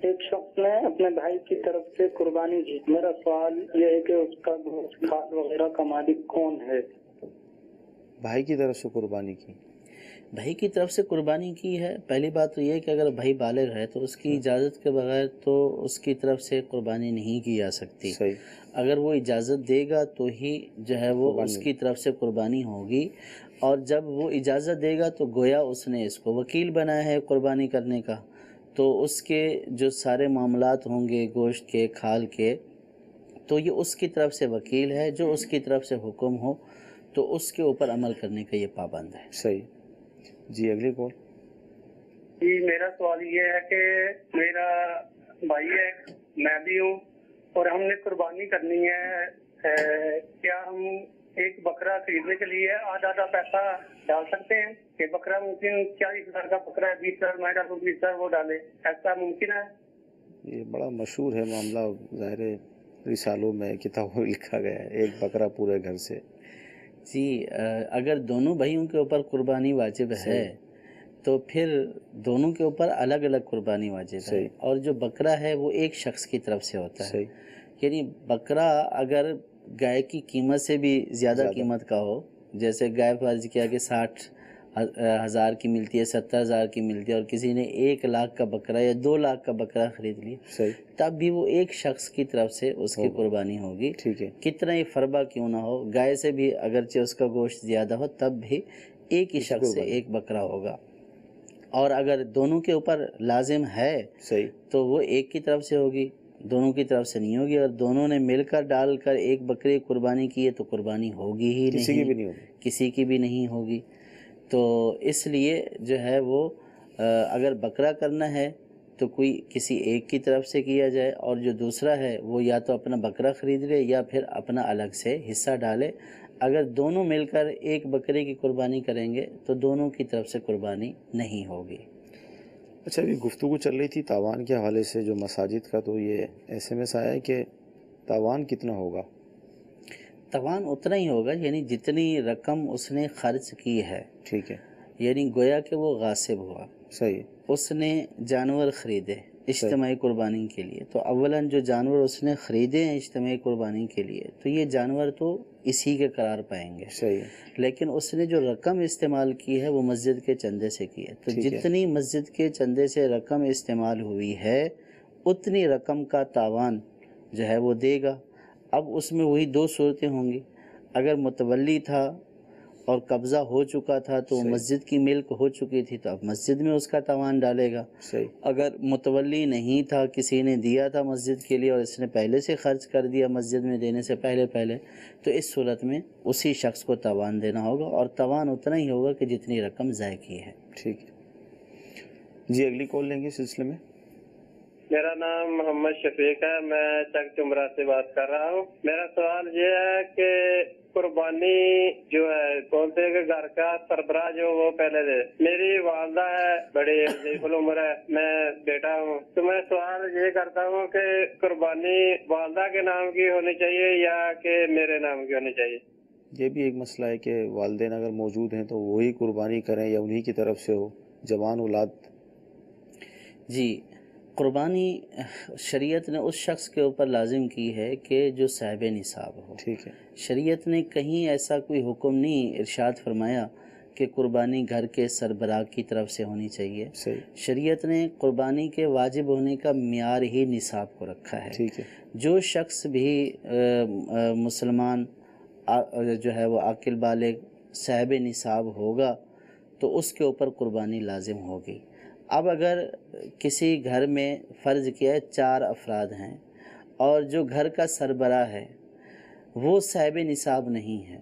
ایک شخص نے اپنے بھائی کی طرف سے قربانی کی. میرا سوال یہ ہے کہ اس کا گوشت کھال وغیرہ کا مالک کون ہے؟ بھائی کی طرف سے قربانی کی. بھائی کی طرف سے قربانی کی ہے. پہلی بات تو یہ کہ اگر بھائی بالغ ہے تو اس کی اجازت کے بغیر تو اس کی طرف سے قربانی نہیں کی جا سکتی. اگر وہ اجازت دے گا تو ہی جو ہے وہ اس کی طرف سے قربانی ہوگی، اور جب وہ اجازت دے گا تو گویا اس نے اس کو وکیل بنایا ہے قربانی کرنے کا، تو اس کے جو سارے معاملات ہوں گے گوشت کے کھال کے تو یہ اس کی طرف سے وکیل ہے. جو اس کی طرف سے حکم ہو تو اس کے اوپر عمل کرنے کا یہ پابند ہے. صحیح. جی اگلی کال. جی میرا سوال یہ ہے کہ میرا بھائی ہے، میں بھی ہوں، اور ہم نے قربانی کرنی ہے. کیا ہم ایک بکرا خریدنے کے لیے آدھا پیسہ ڈال سکتے ہیں کہ بکرا ممکن 40,000 کا بکرا ہے، 20,000 میں ڈالوں 20,000 وہ ڈالے، ایسا ممکن ہے؟ یہ بڑا مشہور ہے معاملہ، ظاہر رسالوں میں کتابوں میں لکھا گیا ہے، ایک بکرا پورے گھر سے. جی اگر دونوں بھائیوں کے اوپر قربانی واجب ہے تو پھر دونوں کے اوپر الگ الگ قربانی واجب ہے. اور جو بکرا ہے وہ ایک شخص کی طرف سے ہوتا ہے، یعنی بکرا اگر گائے کی قیمت سے بھی زیادہ قیمت کا ہو، جیسے گائے فرض کیا کہ 60,000 کی ملتی ہے، 70,000 کی ملتی ہے، اور کسی نے 1 لاکھ کا بکرا یا 2 لاکھ کا بکرا خرید لیا، تب بھی وہ ایک شخص کی طرف سے اس کی قربانی ہوگی. کتنا ہی فربا کیوں نہ ہو، گائے سے بھی اگرچہ اس کا گوشت زیادہ ہو تب بھی ایک ہی شخص سے ایک بکرا ہوگا. اور اگر دونوں کے اوپر لازم ہے تو وہ ایک کی طرف سے ہوگی، دونوں کی طرف سے نہیں ہوگی. اور دونوں نے مل کر ڈال کر ایک بکری قربانی کی ہے تو قربانی ہوگی ہی نہیں, کسی کی بھی نہیں ہوگی. تو اس لیے جو ہے وہ اگر بکرا کرنا ہے تو کوئی کسی ایک کی طرف سے کیا جائے, اور جو دوسرا ہے وہ یا تو اپنا بکرا خرید لے یا پھر اپنا الگ سے حصہ ڈالے. اگر دونوں مل کر ایک بکرے کی قربانی کریں گے تو دونوں کی طرف سے قربانی نہیں ہوگی. اچھا, ابھی گفتگو چل رہی تھی تاوان کے حوالے سے جو مساجد کا, تو یہ ایس ایم ایس آیا ہے کہ تاوان کتنا ہوگا؟ تاوان اتنا ہی ہوگا, یعنی جتنی رقم اس نے خرچ کی ہے, ٹھیک ہے, یعنی گویا کہ وہ غاصب ہوا, صحیح, اس نے جانور خریدے اجتماعی قربانی کے لیے, تو اولاً جو جانور اس نے خریدے ہیں اجتماعی قربانی کے لیے تو یہ جانور تو اسی کے قرار پائیں گے, صحیح, لیکن اس نے جو رقم استعمال کی ہے وہ مسجد کے چندے سے کی ہے. تو جتنی مسجد کے چندے سے رقم استعمال ہوئی ہے اتنی رقم کا تاوان جو ہے وہ دے گا. اب اس میں وہی دو صورتیں ہوں گی, اگر متولی تھا اور قبضہ ہو چکا تھا تو وہ مسجد کی ملک ہو چکی تھی تو اب مسجد میں اس کا تاوان ڈالے گا. اگر متولی نہیں تھا, کسی نے دیا تھا مسجد کے لیے اور اس نے پہلے سے خرچ کر دیا مسجد میں دینے سے پہلے تو اس صورت میں اسی شخص کو تاوان دینا ہوگا, اور تاوان اتنا ہی ہوگا کہ جتنی رقم ضائع کی ہے. ٹھیک ہے جی, اگلی کال لیں گے اس سلسلے میں. میرا نام محمد شفیق ہے, میں چک چمرا سے بات کر رہا ہوں. میرا سوال یہ ہے کہ قربانی جو ہے بولتے ہیں کہ گھر کا سربراہ جو وہ پہلے دے. میری والدہ ہے, بڑی عزیز العمر ہے, میں بیٹا ہوں, تو میں سوال یہ کرتا ہوں کہ قربانی والدہ کے نام کی ہونی چاہیے یا کہ میرے نام کی ہونی چاہیے؟ یہ بھی ایک مسئلہ ہے کہ والدین اگر موجود ہیں تو وہی قربانی کریں یا انہی کی طرف سے ہو, جوان اولاد. جی, قربانی شریعت نے اس شخص کے اوپر لازم کی ہے کہ جو صاحب نصاب ہو. ٹھیک ہے, شریعت نے کہیں ایسا کوئی حکم نہیں ارشاد فرمایا کہ قربانی گھر کے سربراہ کی طرف سے ہونی چاہیے. شریعت نے قربانی کے واجب ہونے کا معیار ہی نصاب کو رکھا ہے. ٹھیک ہے, جو شخص بھی مسلمان جو ہے وہ عاقل بالغ صاحب نصاب ہوگا تو اس کے اوپر قربانی لازم ہوگی. اب اگر کسی گھر میں فرض کیا ہے 4 افراد ہیں اور جو گھر کا سربراہ ہے وہ صاحب نصاب نہیں ہے,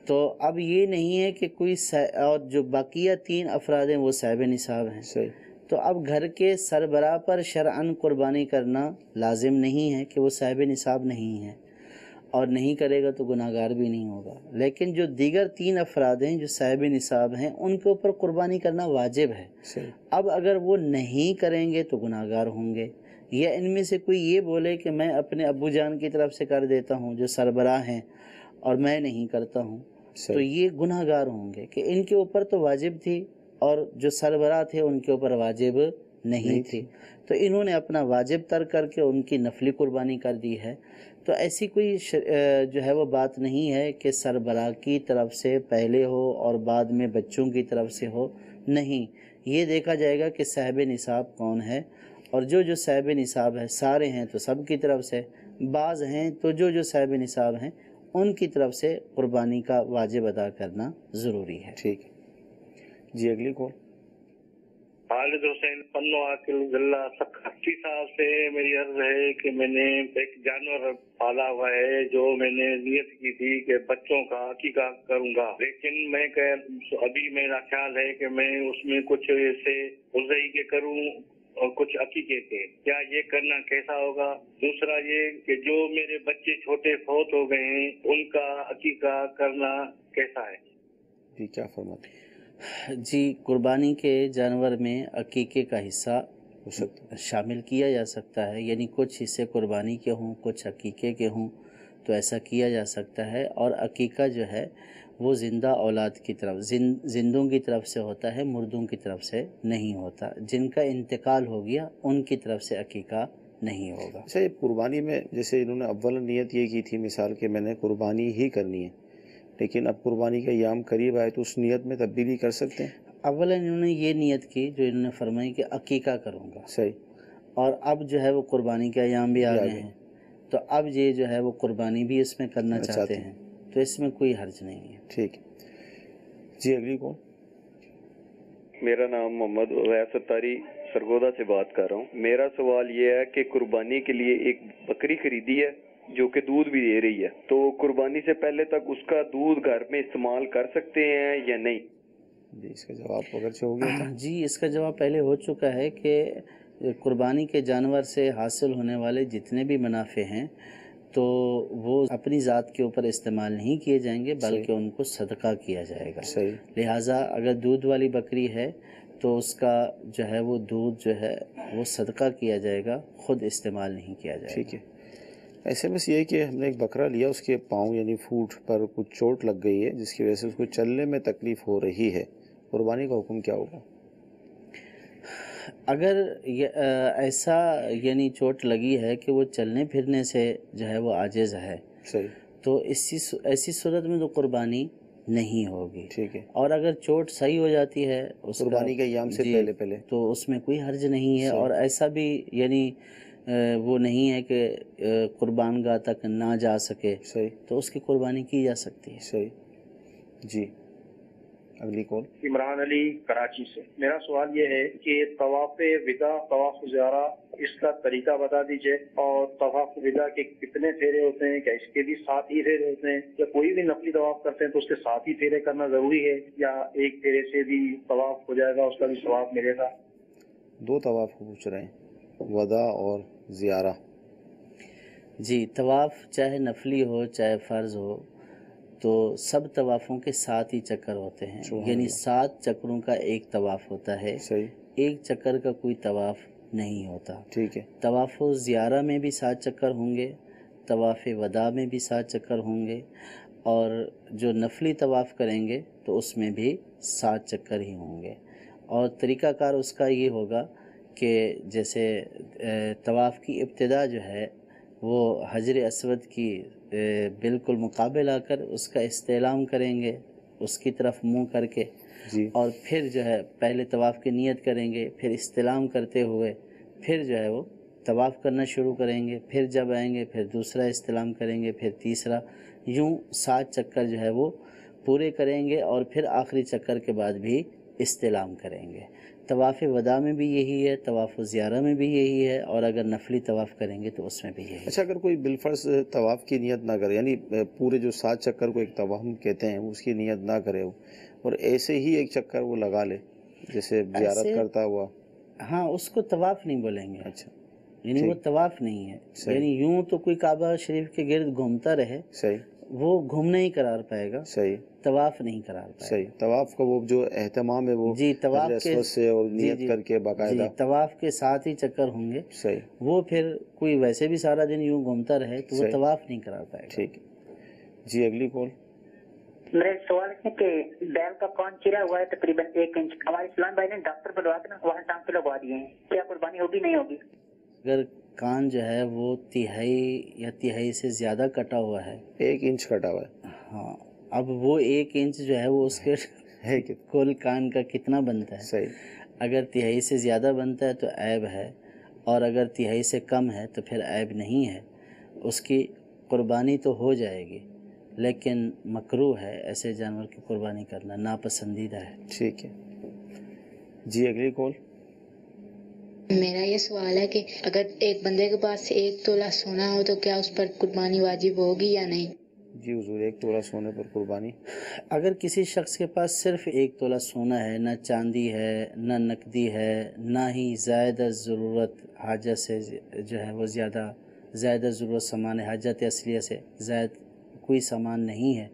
تو اب یہ نہیں ہے کہ کوئی اور جو باقیہ 3 افراد ہیں وہ صاحب نصاب ہیں, تو اب گھر کے سربراہ پر شرعاً قربانی کرنا لازم نہیں ہے کہ وہ صاحب نصاب نہیں ہے, اور نہیں کرے گا تو گناہگار بھی نہیں ہوگا. لیکن جو دیگر 3 افراد ہیں جو صاحب نصاب ہیں ان کے اوپر قربانی کرنا واجب ہے. اب اگر وہ نہیں کریں گے تو گناہگار ہوں گے, یا ان میں سے کوئی یہ بولے کہ میں اپنے ابو جان کی طرف سے کر دیتا ہوں جو سربراہ ہیں اور میں نہیں کرتا ہوں, تو یہ گناہگار ہوں گے کہ ان کے اوپر تو واجب تھی اور جو سربراہ تھے ان کے اوپر واجب نہیں تھی, تو انہوں نے اپنا واجب ترک کر کے ان کی نفلی قربانی کر دی ہے. تو ایسی کوئی جو ہے وہ بات نہیں ہے کہ سربراہ کی طرف سے پہلے ہو اور بعد میں بچوں کی طرف سے ہو, نہیں, یہ دیکھا جائے گا کہ صاحب نصاب کون ہے, اور جو صاحب نصاب ہے سارے ہیں تو سب کی طرف سے, بعض ہیں تو جو صاحب نصاب ہیں ان کی طرف سے قربانی کا واجب ادا کرنا ضروری ہے. ٹھیک ہے جی, اگلی کال. خالد حسین پنو عاقل ضلع 80 سال سے میری عرض ہے کہ میں نے ایک جانور پالا ہوا ہے جو میں نے نیت کی تھی کہ بچوں کا عقیقہ کروں گا, لیکن میں ابھی میرا خیال ہے کہ میں اس میں کچھ ایسے اضحی کے کروں اور کچھ عقیقے کے, کیا یہ کرنا کیسا ہوگا؟ دوسرا یہ کہ جو میرے بچے چھوٹے فوت ہو گئے ہیں ان کا عقیقہ کرنا کیسا ہے؟ جی, کیا فرماتے ہیں؟ جی, قربانی کے جانور میں عقیقے کا حصہ شامل کیا جا سکتا ہے, یعنی کچھ حصے قربانی کے ہوں کچھ عقیقے کے ہوں تو ایسا کیا جا سکتا ہے. اور عقیقہ جو ہے وہ زندہ اولاد کی طرف زندوں کی طرف سے ہوتا ہے, مردوں کی طرف سے نہیں ہوتا. جن کا انتقال ہو گیا ان کی طرف سے عقیقہ نہیں ہوگا. اچھا, یہ قربانی میں جیسے انہوں نے اول نیت یہ کی تھی مثال کہ میں نے قربانی ہی کرنی ہے, لیکن اب قربانی کا ایام قریب آئے تو اس نیت میں تبدیلی کر سکتے ہیں؟ اولا انہوں نے یہ نیت کی جو انہوں نے فرمائی کہ عقیقہ کروں گا, صحیح, اور اب جو ہے وہ قربانی کے ایام بھی آ گئے ہیں تو اب یہ جو ہے وہ قربانی بھی اس میں کرنا چاہتے ہیں, تو اس میں کوئی حرج نہیں ہے. ٹھیک جی, اگلی کون. میرا نام محمد اویس ستاری سرگودا سے بات کر رہا ہوں. میرا سوال یہ ہے کہ قربانی کے لیے ایک بکری خریدی ہے جو کہ دودھ بھی دے رہی ہے, تو قربانی سے پہلے تک اس کا دودھ گھر میں استعمال کر سکتے ہیں یا نہیں؟ جی اس کا جواب اگرچہ ہو گیا تھا. جی اس کا جواب پہلے ہو چکا ہے کہ قربانی کے جانور سے حاصل ہونے والے جتنے بھی منافع ہیں تو وہ اپنی ذات کے اوپر استعمال نہیں کیے جائیں گے بلکہ ان کو صدقہ کیا جائے گا. صحیح. لہٰذا اگر دودھ والی بکری ہے تو اس کا جو ہے وہ دودھ جو ہے وہ صدقہ کیا جائے گا, خود استعمال نہیں کیا جائے گا. ٹھیک ہے. ایسے بس یہ ہے کہ ہم نے ایک بکرا لیا, اس کے پاؤں یعنی فوٹ پر کچھ چوٹ لگ گئی ہے جس کی وجہ سے اس کو چلنے میں تکلیف ہو رہی ہے, قربانی کا حکم کیا ہوگا؟ اگر ایسا یعنی چوٹ لگی ہے کہ وہ چلنے پھرنے سے جو ہے وہ عاجز ہے, صحیح, تو ایسی صورت میں تو قربانی نہیں ہوگی. ٹھیک ہے. اور اگر چوٹ صحیح ہو جاتی ہے قربانی کے ایام سے پہلے تو اس میں کوئی حرج نہیں ہے. اور ایسا بھی یعنی وہ نہیں ہے کہ قربان گاہ تک نہ جا سکے, صحیح, تو اس کی قربانی کی جا سکتی ہے. صحیح. جی اگلی کال. عمران علی کراچی سے. میرا سوال یہ ہے کہ طواف وداع, طواف زیارہ, اس کا طریقہ بتا دیجئے, اور طواف وداع کے کتنے پھیرے ہوتے ہیں, کیا اس کے بھی 7 ہی پھیرے ہوتے ہیں, یا کوئی بھی نفلی طواف کرتے ہیں تو اس کے 7 ہی پھیرے کرنا ضروری ہے, یا ایک پھیرے سے بھی طواف ہو جائے گا, اس کا بھی ثواب ملے گا؟ 2 طواف پوچھ رہے ہیں, وداع اور زیارہ. جی طواف چاہے نفلی ہو چاہے فرض ہو تو سب طوافوں کے 7 ہی چکر ہوتے ہیں, یعنی 7 چکروں کا ایک طواف ہوتا ہے. صحیح. ایک چکر کا کوئی طواف نہیں ہوتا. ٹھیک ہے. طواف زیارہ میں بھی 7 چکر ہوں گے, طواف وداع میں بھی 7 چکر ہوں گے, اور جو نفلی طواف کریں گے تو اس میں بھی 7 چکر ہی ہوں گے. اور طریقہ کار اس کا یہ ہوگا کہ جیسے طواف کی ابتدا جو ہے وہ حجر اسود کی بالکل مقابل آ کر اس کا استعلام کریں گے, اس کی طرف منہ کر کے, اور پھر جو ہے پہلے طواف کی نیت کریں گے, پھر استعلام کرتے ہوئے پھر جو ہے وہ طواف کرنا شروع کریں گے. پھر جب آئیں گے پھر دوسرا استعلام کریں گے, پھر تیسرا, یوں 7 چکر جو ہے وہ پورے کریں گے, اور پھر آخری چکر کے بعد بھی استعلام کریں گے. طواف وداع میں بھی یہی ہے, طواف زیارہ میں بھی یہی ہے, اور اگر نفلی طواف کریں گے تو اس میں بھی یہی ہے. اچھا, اگر کوئی بالفرض طواف کی نیت نہ کرے, یعنی پورے جو 7 چکر کو ایک طواف کہتے ہیں اس کی نیت نہ کرے اور ایسے ہی ایک چکر وہ لگا لے جیسے زیارت کرتا ہوا, ہاں اس کو طواف نہیں بولیں گے. اچھا, یعنی وہ طواف نہیں ہے, یعنی یوں تو کوئی کعبہ شریف کے گرد گھومتا رہے, صحیح, وہ گھومنا ہی قرار پائے گا, صحیح, طواف نہیں قرار پائے گا. صحیح. طواف کا وہ جو اہتمام ہے وہ جی طواف کے سے اور نیت کر کے باقاعدہ, طواف کے 7 ہی چکر ہوں گے. صحیح. وہ پھر کوئی ویسے بھی سارا دن یوں گھومتا رہے تو وہ طواف نہیں قرار پائے گا. ٹھیک ہے. جی اگلی کال. میرا سوال ہے کہ بیل کا کون چرا ہوا ہے تقریباً 1 انچ, ہمارے اسلام بھائی نے ڈاکٹر بلوا کے نا وہاں ٹانگ پہ لگوا دیے ہیں, کیا قربانی ہوگی نہیں ہوگی؟ اگر کان جو ہے وہ 1/3 یا 1/3 سے زیادہ کٹا ہوا ہے, 1 انچ کٹا ہوا ہے, ہاں, اب وہ 1 انچ جو ہے وہ اس کے کل کان کا کتنا بنتا ہے؟ صحیح. اگر 1/3 سے زیادہ بنتا ہے تو عیب ہے, اور اگر 1/3 سے کم ہے تو پھر عیب نہیں ہے. اس کی قربانی تو ہو جائے گی, لیکن مکروہ ہے ایسے جانور کی قربانی کرنا, ناپسندیدہ ہے. ٹھیک ہے. جی اگلی کال. میرا یہ سوال ہے کہ اگر ایک بندے کے پاس 1 تولہ سونا ہو تو کیا اس پر قربانی واجب ہوگی یا نہیں؟ جی حضور, 1 تولہ سونے پر قربانی. اگر کسی شخص کے پاس صرف 1 تولہ سونا ہے, نہ چاندی ہے نہ نقدی ہے, نہ ہی زائد ضرورت حاجت سے جو ہے وہ زیادہ ضرورت سامان حاجت اصلیہ سے زائد کوئی سامان نہیں ہے,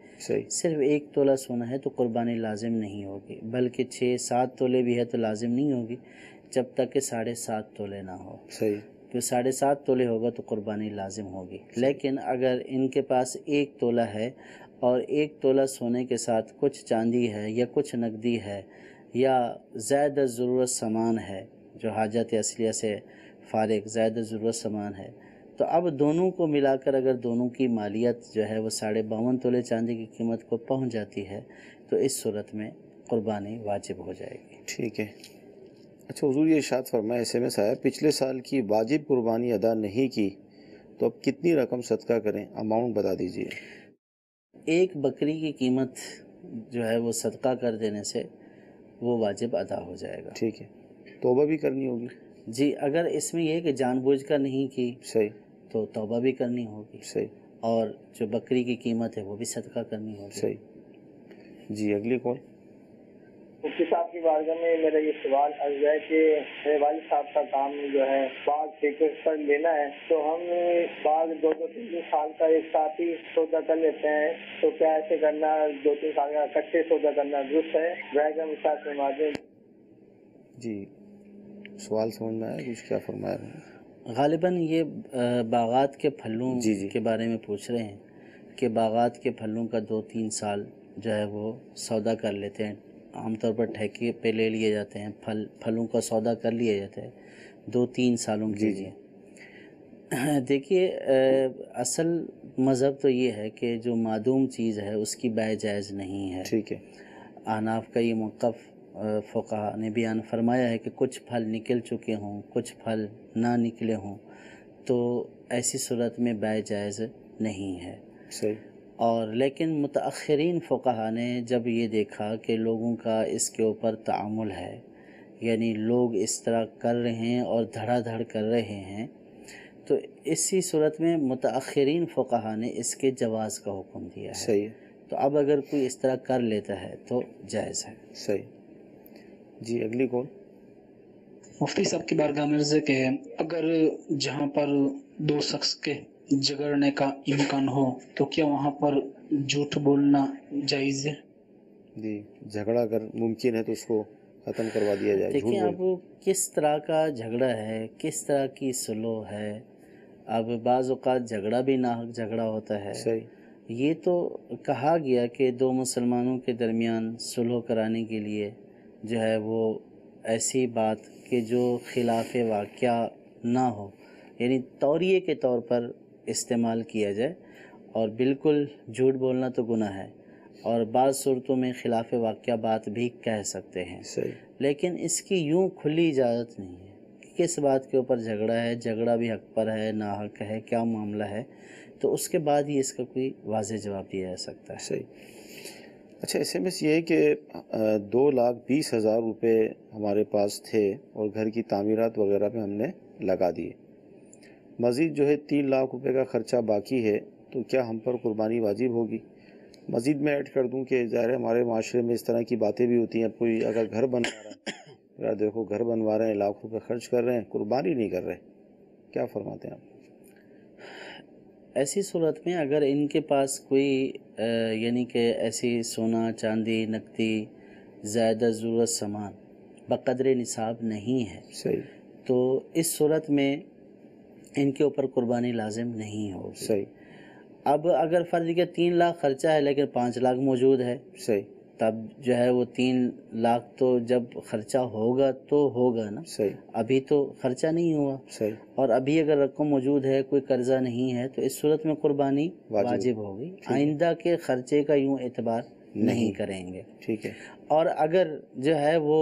صرف 1 تولہ سونا ہے تو قربانی لازم نہیں ہوگی, بلکہ 6-7 تولے بھی ہے تو لازم نہیں ہوگی جب تک کہ 7.5 تولے نہ ہو. صحیح. کہ 7.5 تولے ہوگا تو قربانی لازم ہوگی. لیکن اگر ان کے پاس 1 تولہ ہے اور 1 تولہ سونے کے ساتھ کچھ چاندی ہے یا کچھ نقدی ہے یا زیادہ ضرورت سامان ہے جو حاجت اصلیہ سے فارغ زیادہ ضرورت سامان ہے, تو اب دونوں کو ملا کر اگر دونوں کی مالیت جو ہے وہ 52.5 تولے چاندی کی قیمت کو پہنچ جاتی ہے تو اس صورت میں قربانی واجب ہو جائے گی. ٹھیک ہے. اچھا حضور, یہ ارشاد فرمائے SMS آیا, پچھلے سال کی واجب قربانی ادا نہیں کی تو اب کتنی رقم صدقہ کریں, اماؤنٹ بتا دیجئے. ایک بکری کی قیمت جو ہے وہ صدقہ کر دینے سے وہ واجب ادا ہو جائے گا. ٹھیک ہے. توبہ بھی کرنی ہوگی؟ جی، اگر اس میں یہ کہ جان بوجھ کر نہیں کی صحیح تو توبہ بھی کرنی ہوگی، صحیح، اور جو بکری کی قیمت ہے وہ بھی صدقہ کرنی ہوگی۔ صحیح جی، اگلی کال۔ مفتی صاحب کی بارگاہ میں میرا یہ سوال عرض ہے کہ میرے والد صاحب کا کام جو ہے باغ ٹھیکے پر لینا ہے، تو ہم باغ 2-3 سال کا ایک ساتھ ہی سودا کر لیتے ہیں، تو کیا ایسے کرنا 2-3 سال کا اکٹھے سودا کرنا درست ہے؟ بیگم صاحب فرما دیں۔ جی، سوال سمجھ میں آیا کچھ؟ کیا فرمایا انہوں نے؟ غالباً یہ باغات کے پھلوں کے بارے میں پوچھ رہے ہیں کہ باغات کے پھلوں کا 2-3 سال جو ہے وہ سودا کر لیتے ہیں، عام طور پر ٹھیکے پہ لے لیے جاتے ہیں، پھلوں کا سودا کر لیا جاتا ہے 2-3 سالوں کے لیے۔ دیکھیے، اصل مذہب تو یہ ہے کہ جو معدوم چیز ہے اس کی بیع جائز نہیں ہے۔ ٹھیک ہے۔ احناف کا یہ موقف فقہا نے بیان فرمایا ہے کہ کچھ پھل نکل چکے ہوں، کچھ پھل نہ نکلے ہوں، تو ایسی صورت میں بیع جائز نہیں ہے۔ صحیح۔ اور لیکن متأخرین فقہا نے جب یہ دیکھا کہ لوگوں کا اس کے اوپر تعامل ہے، یعنی لوگ اس طرح کر رہے ہیں اور دھڑا دھڑ کر رہے ہیں، تو اسی صورت میں متأخرین فقہا نے اس کے جواز کا حکم دیا ہے۔ صحیح۔ تو اب اگر کوئی اس طرح کر لیتا ہے تو جائز ہے۔ صحیح جی، اگلی کون؟ مفتی صاحب کی بارگاہ میں عرض ہے کہ اگر جہاں پر 2 شخص کے جھگڑنے کا امکان ہو تو کیا وہاں پر جھوٹ بولنا جائز ہے؟ جی، جھگڑا اگر ممکن ہے تو اس کو ختم کروا دیا جائے۔ دیکھیں اب کس طرح کا جھگڑا ہے، کس طرح کی سلوح ہے۔ اب بعض اوقات جھگڑا بھی ناحق جھگڑا ہوتا ہے۔ صحیح۔ یہ تو کہا گیا کہ 2 مسلمانوں کے درمیان سلوح کرانے کے لیے جو ہے وہ ایسی بات کہ جو خلاف واقعہ نہ ہو، یعنی توریے کے طور پر استعمال کیا جائے، اور بالکل جھوٹ بولنا تو گناہ ہے، اور بعض صورتوں میں خلاف واقعہ بات بھی کہہ سکتے ہیں۔ صحیح۔ لیکن اس کی یوں کھلی اجازت نہیں ہے کہ کس بات کے اوپر جھگڑا ہے، جھگڑا بھی حق پر ہے، ناحق ہے، کیا معاملہ ہے، تو اس کے بعد ہی اس کا کوئی واضح جواب دیا جا سکتا ہے۔ صحیح۔ اچھا، اس میں یہ ہے کہ 2,20,000 روپے ہمارے پاس تھے اور گھر کی تعمیرات وغیرہ پہ ہم نے لگا دیے، مزید جو ہے 3 لاکھ روپے کا خرچہ باقی ہے، تو کیا ہم پر قربانی واجب ہوگی؟ مزید میں ایڈ کر دوں کہ ظاہر ہے ہمارے معاشرے میں اس طرح کی باتیں بھی ہوتی ہیں، کوئی اگر گھر بنوا رہا ہے، یار دیکھو گھر بنوا رہے ہیں، لاکھ روپے خرچ کر رہے ہیں، قربانی نہیں کر رہے، کیا فرماتے ہیں آپ؟ ایسی صورت میں اگر ان کے پاس کوئی یعنی کہ ایسی سونا چاندی نقدی زیادہ ضرورت سامان بقدر نصاب نہیں ہے، صحیح، تو اس صورت میں ان کے اوپر قربانی لازم نہیں ہوگی۔ صحیح۔ اب اگر فرض کہ 3 لاکھ خرچہ ہے لیکن 5 لاکھ موجود ہے، صحیح، تب جو ہے وہ 3 لاکھ تو جب خرچہ ہوگا تو ہوگا نا، صحیح، ابھی تو خرچہ نہیں ہوا، صحیح، اور ابھی اگر رقم موجود ہے، کوئی قرضہ نہیں ہے، تو اس صورت میں قربانی واجب ہوگی۔ آئندہ کے خرچے کا یوں اعتبار نہیں کریں گے۔ ٹھیک ہے۔ اور اگر جو ہے وہ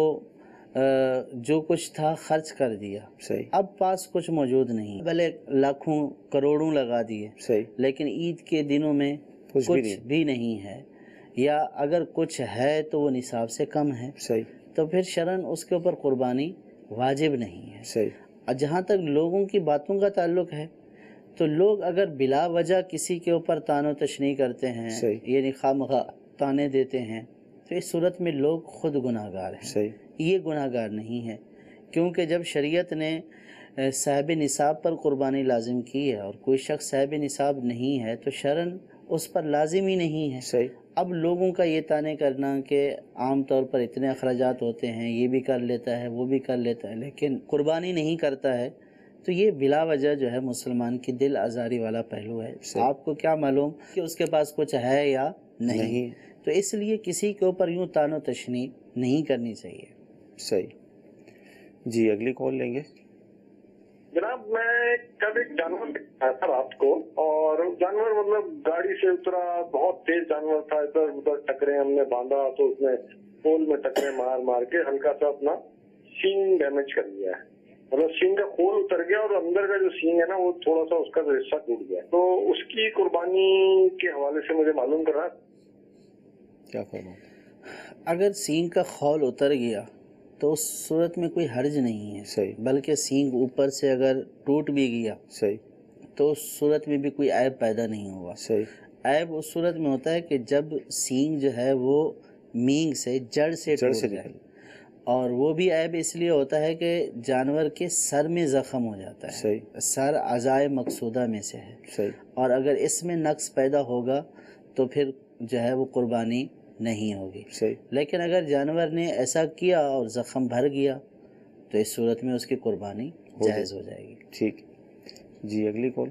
جو کچھ تھا خرچ کر دیا، صحیح، اب پاس کچھ موجود نہیں، بھلے لاکھوں کروڑوں لگا دیے، صحیح، لیکن عید کے دنوں میں کچھ بھی نہیں ہے، یا اگر کچھ ہے تو وہ نصاب سے کم ہے، صحیح، تو پھر شرعاً اس کے اوپر قربانی واجب نہیں ہے۔ صحیح۔ اور جہاں تک لوگوں کی باتوں کا تعلق ہے، تو لوگ اگر بلا وجہ کسی کے اوپر طعن و تشنیع کرتے ہیں، یعنی خواہ طعنے دیتے ہیں، تو اس صورت میں لوگ خود گناہ گار ہیں، صحیح، یہ گناہ گار نہیں ہے، کیونکہ جب شریعت نے صاحب نصاب پر قربانی لازم کی ہے اور کوئی شخص صاحب نصاب نہیں ہے تو شرعاً اس پر لازم ہی نہیں ہے۔ صحیح۔ اب لوگوں کا یہ طعنے کرنا کہ عام طور پر اتنے اخراجات ہوتے ہیں، یہ بھی کر لیتا ہے، وہ بھی کر لیتا ہے، لیکن قربانی نہیں کرتا ہے، تو یہ بلا وجہ جو ہے مسلمان کی دل آزاری والا پہلو ہے۔ آپ کو کیا معلوم کہ اس کے پاس کچھ ہے یا نہیں، تو اس لیے کسی کے اوپر یوں طعن و تشنیع نہیں کرنی چاہیے۔ صحیح جی، اگلی کال لیں گے۔ جناب، میں کل ایک جانور دیکھا تھا رات کو، اور جانور مطلب گاڑی سے اترا، بہت تیز جانور تھا، ادھر ادھر ٹکرے ہم نے باندھا تو اس نے پول میں ٹکرے مار مار کے ہلکا سا اپنا سینگ ڈیمیج کر لیا ہے، مطلب سینگ کا کھول اتر گیا اور اندر کا جو سینگ ہے نا وہ تھوڑا سا اس کا حصہ ٹوٹ گیا، تو اس کی قربانی کے حوالے سے مجھے معلوم کر رہا کیا فرماؤں؟ اگر سینگ کا خول اتر گیا تو اس صورت میں کوئی حرج نہیں ہے. صحیح. بلکہ سینگ اوپر سے اگر ٹوٹ بھی گیا صحیح تو اس صورت میں بھی کوئی عیب پیدا نہیں ہوا. صحیح. عیب اس صورت میں ہوتا ہے کہ جب سینگ جو ہے وہ مینگ سے جڑ سے ٹوٹ جائے. اور وہ بھی عیب اس لیے ہوتا ہے کہ جانور کے سر میں زخم ہو جاتا ہے. صحیح. سر اعضائے مقصودہ میں سے ہے. صحیح. اور اگر اس میں نقص پیدا ہوگا تو پھر جو ہے وہ قربانی نہیں ہوگی. صحیح. لیکن اگر جانور نے ایسا کیا اور زخم بھر گیا تو اس صورت میں اس کی قربانی جائز ہو جائے گی. ٹھیک. جی اگلی کال.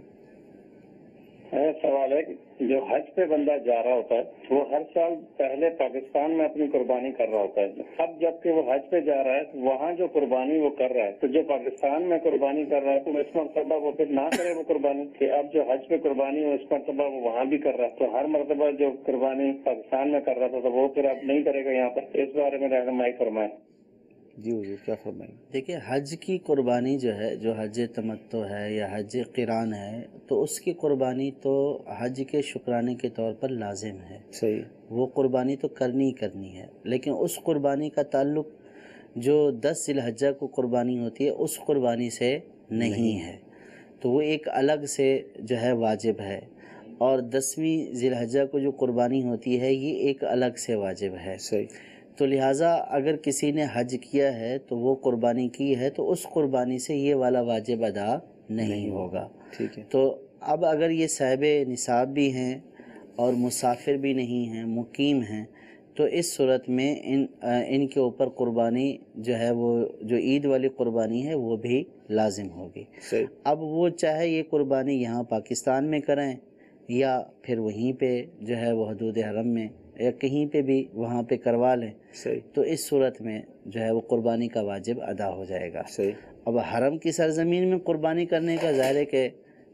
سوال ہے کہ جو حج پہ بندہ جا رہا ہوتا ہے وہ ہر سال پہلے پاکستان میں اپنی قربانی کر رہا ہوتا ہے. اب جب کہ وہ حج پہ جا رہا ہے تو وہاں جو قربانی وہ کر رہا ہے تو جو پاکستان میں قربانی کر رہا ہے تو اس مرتبہ وہ پھر نہ کرے وہ قربانی کہ اب جو حج پہ قربانی ہو اس مرتبہ وہ وہاں بھی کر رہا ہے تو ہر مرتبہ جو قربانی پاکستان میں کر رہا تھا تو وہ پھر اب نہیں کرے گا یہاں پر. اس بارے میں رہنمائی فرمائیں. جی حضور کیا فرمائیں. دیکھیں حج کی قربانی جو ہے جو حج تمتع ہے یا حج قران ہے تو اس کی قربانی تو حج کے شکرانے کے طور پر لازم ہے. صحیح. وہ قربانی تو کرنی ہی کرنی ہے. لیکن اس قربانی کا تعلق جو 10 ذی الحجہ کو قربانی ہوتی ہے اس قربانی سے نہیں ہے. تو وہ ایک الگ سے جو ہے واجب ہے. اور 10ویں ذی الحجہ کو جو قربانی ہوتی ہے یہ ایک الگ سے واجب ہے. صحیح. تو لہٰذا اگر کسی نے حج کیا ہے تو وہ قربانی کی ہے تو اس قربانی سے یہ والا واجب ادا نہیں ہوگا. ٹھیک ہے. تو اب اگر یہ صاحب نصاب بھی ہیں اور مسافر بھی نہیں ہیں مقیم ہیں تو اس صورت میں ان کے اوپر قربانی جو ہے وہ جو عید والی قربانی ہے وہ بھی لازم ہوگی. صحیح. اب وہ چاہے یہ قربانی یہاں پاکستان میں کریں یا پھر وہیں پہ جو ہے وہ حدود حرم میں یا کہیں پہ بھی وہاں پہ کروا لیں. صحیح. تو اس صورت میں جو ہے وہ قربانی کا واجب ادا ہو جائے گا. صحیح. اب حرم کی سرزمین میں قربانی کرنے کا ظاہر ہے کہ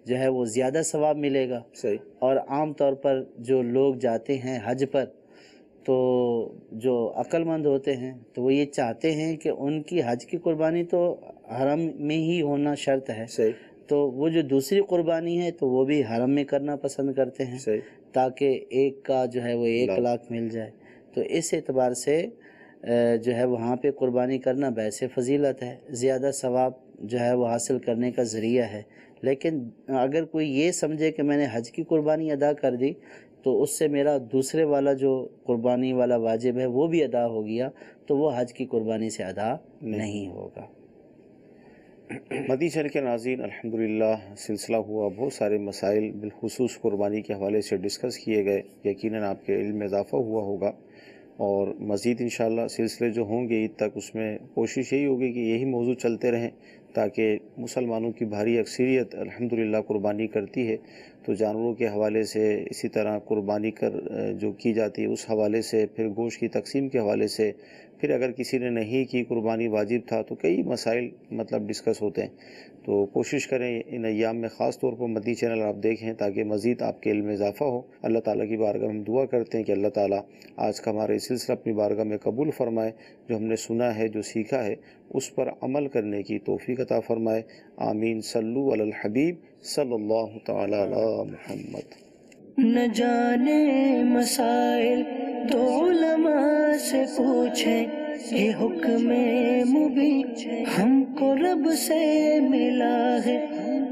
جو ہے وہ زیادہ ثواب ملے گا. صحیح. اور عام طور پر جو لوگ جاتے ہیں حج پر تو جو عقل مند ہوتے ہیں تو وہ یہ چاہتے ہیں کہ ان کی حج کی قربانی تو حرم میں ہی ہونا شرط ہے. صحیح. تو وہ جو دوسری قربانی ہے تو وہ بھی حرم میں کرنا پسند کرتے ہیں. صحیح. تاکہ ایک کا جو ہے وہ 1 لاکھ مل جائے. تو اس اعتبار سے جو ہے وہاں پہ قربانی کرنا باعث فضیلت ہے. زیادہ ثواب جو ہے وہ حاصل کرنے کا ذریعہ ہے. لیکن اگر کوئی یہ سمجھے کہ میں نے حج کی قربانی ادا کر دی تو اس سے میرا دوسرے والا جو قربانی والا واجب ہے وہ بھی ادا ہو گیا تو وہ حج کی قربانی سے ادا نہیں ہوگا. مدنی چینل کے ناظرین الحمدللہ سلسلہ ہوا بہت سارے مسائل بالخصوص قربانی کے حوالے سے ڈسکس کیے گئے. یقیناً آپ کے علم میں اضافہ ہوا ہوگا اور مزید انشاءاللہ سلسلے جو ہوں گے عید تک اس میں کوشش یہی ہوگی کہ یہی موضوع چلتے رہیں تاکہ مسلمانوں کی بھاری اکثریت الحمدللہ قربانی کرتی ہے. تو جانوروں کے حوالے سے اسی طرح قربانی جو کی جاتی ہے اس حوالے سے پھر گوشت کی تقسیم کے حوالے سے پھر اگر کسی نے نہیں کی قربانی واجب تھا تو کئی مسائل ڈسکس ہوتے ہیں. تو کوشش کریں ان ایام میں خاص طور پر مدنی چینل آپ دیکھیں تاکہ مزید آپ کے علم میں اضافہ ہو. اللہ تعالیٰ کی بارگاہ میں ہم دعا کرتے ہیں کہ اللہ تعالیٰ آج کا ہمارا سلسلہ اپنی بارگاہ میں قبول فرمائے. جو ہم نے سنا ہے جو سیکھا ہے اس پر عمل کرنے کی توفیق عطا فرمائے. آمین. صلو علی الحبیب صلی اللہ تعالی علی محمد. نہ جانے مسائل تو علماء سے پوچھیں یہ حکم مبین ہم کو رب سے ملا ہے.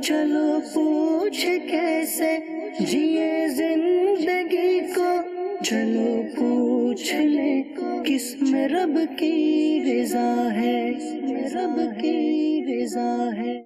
چلو پوچھ کیسے جیے زندگی کو چلو پوچھ لیں کس میں رب کی رضا ہے. رب کی رضا ہے.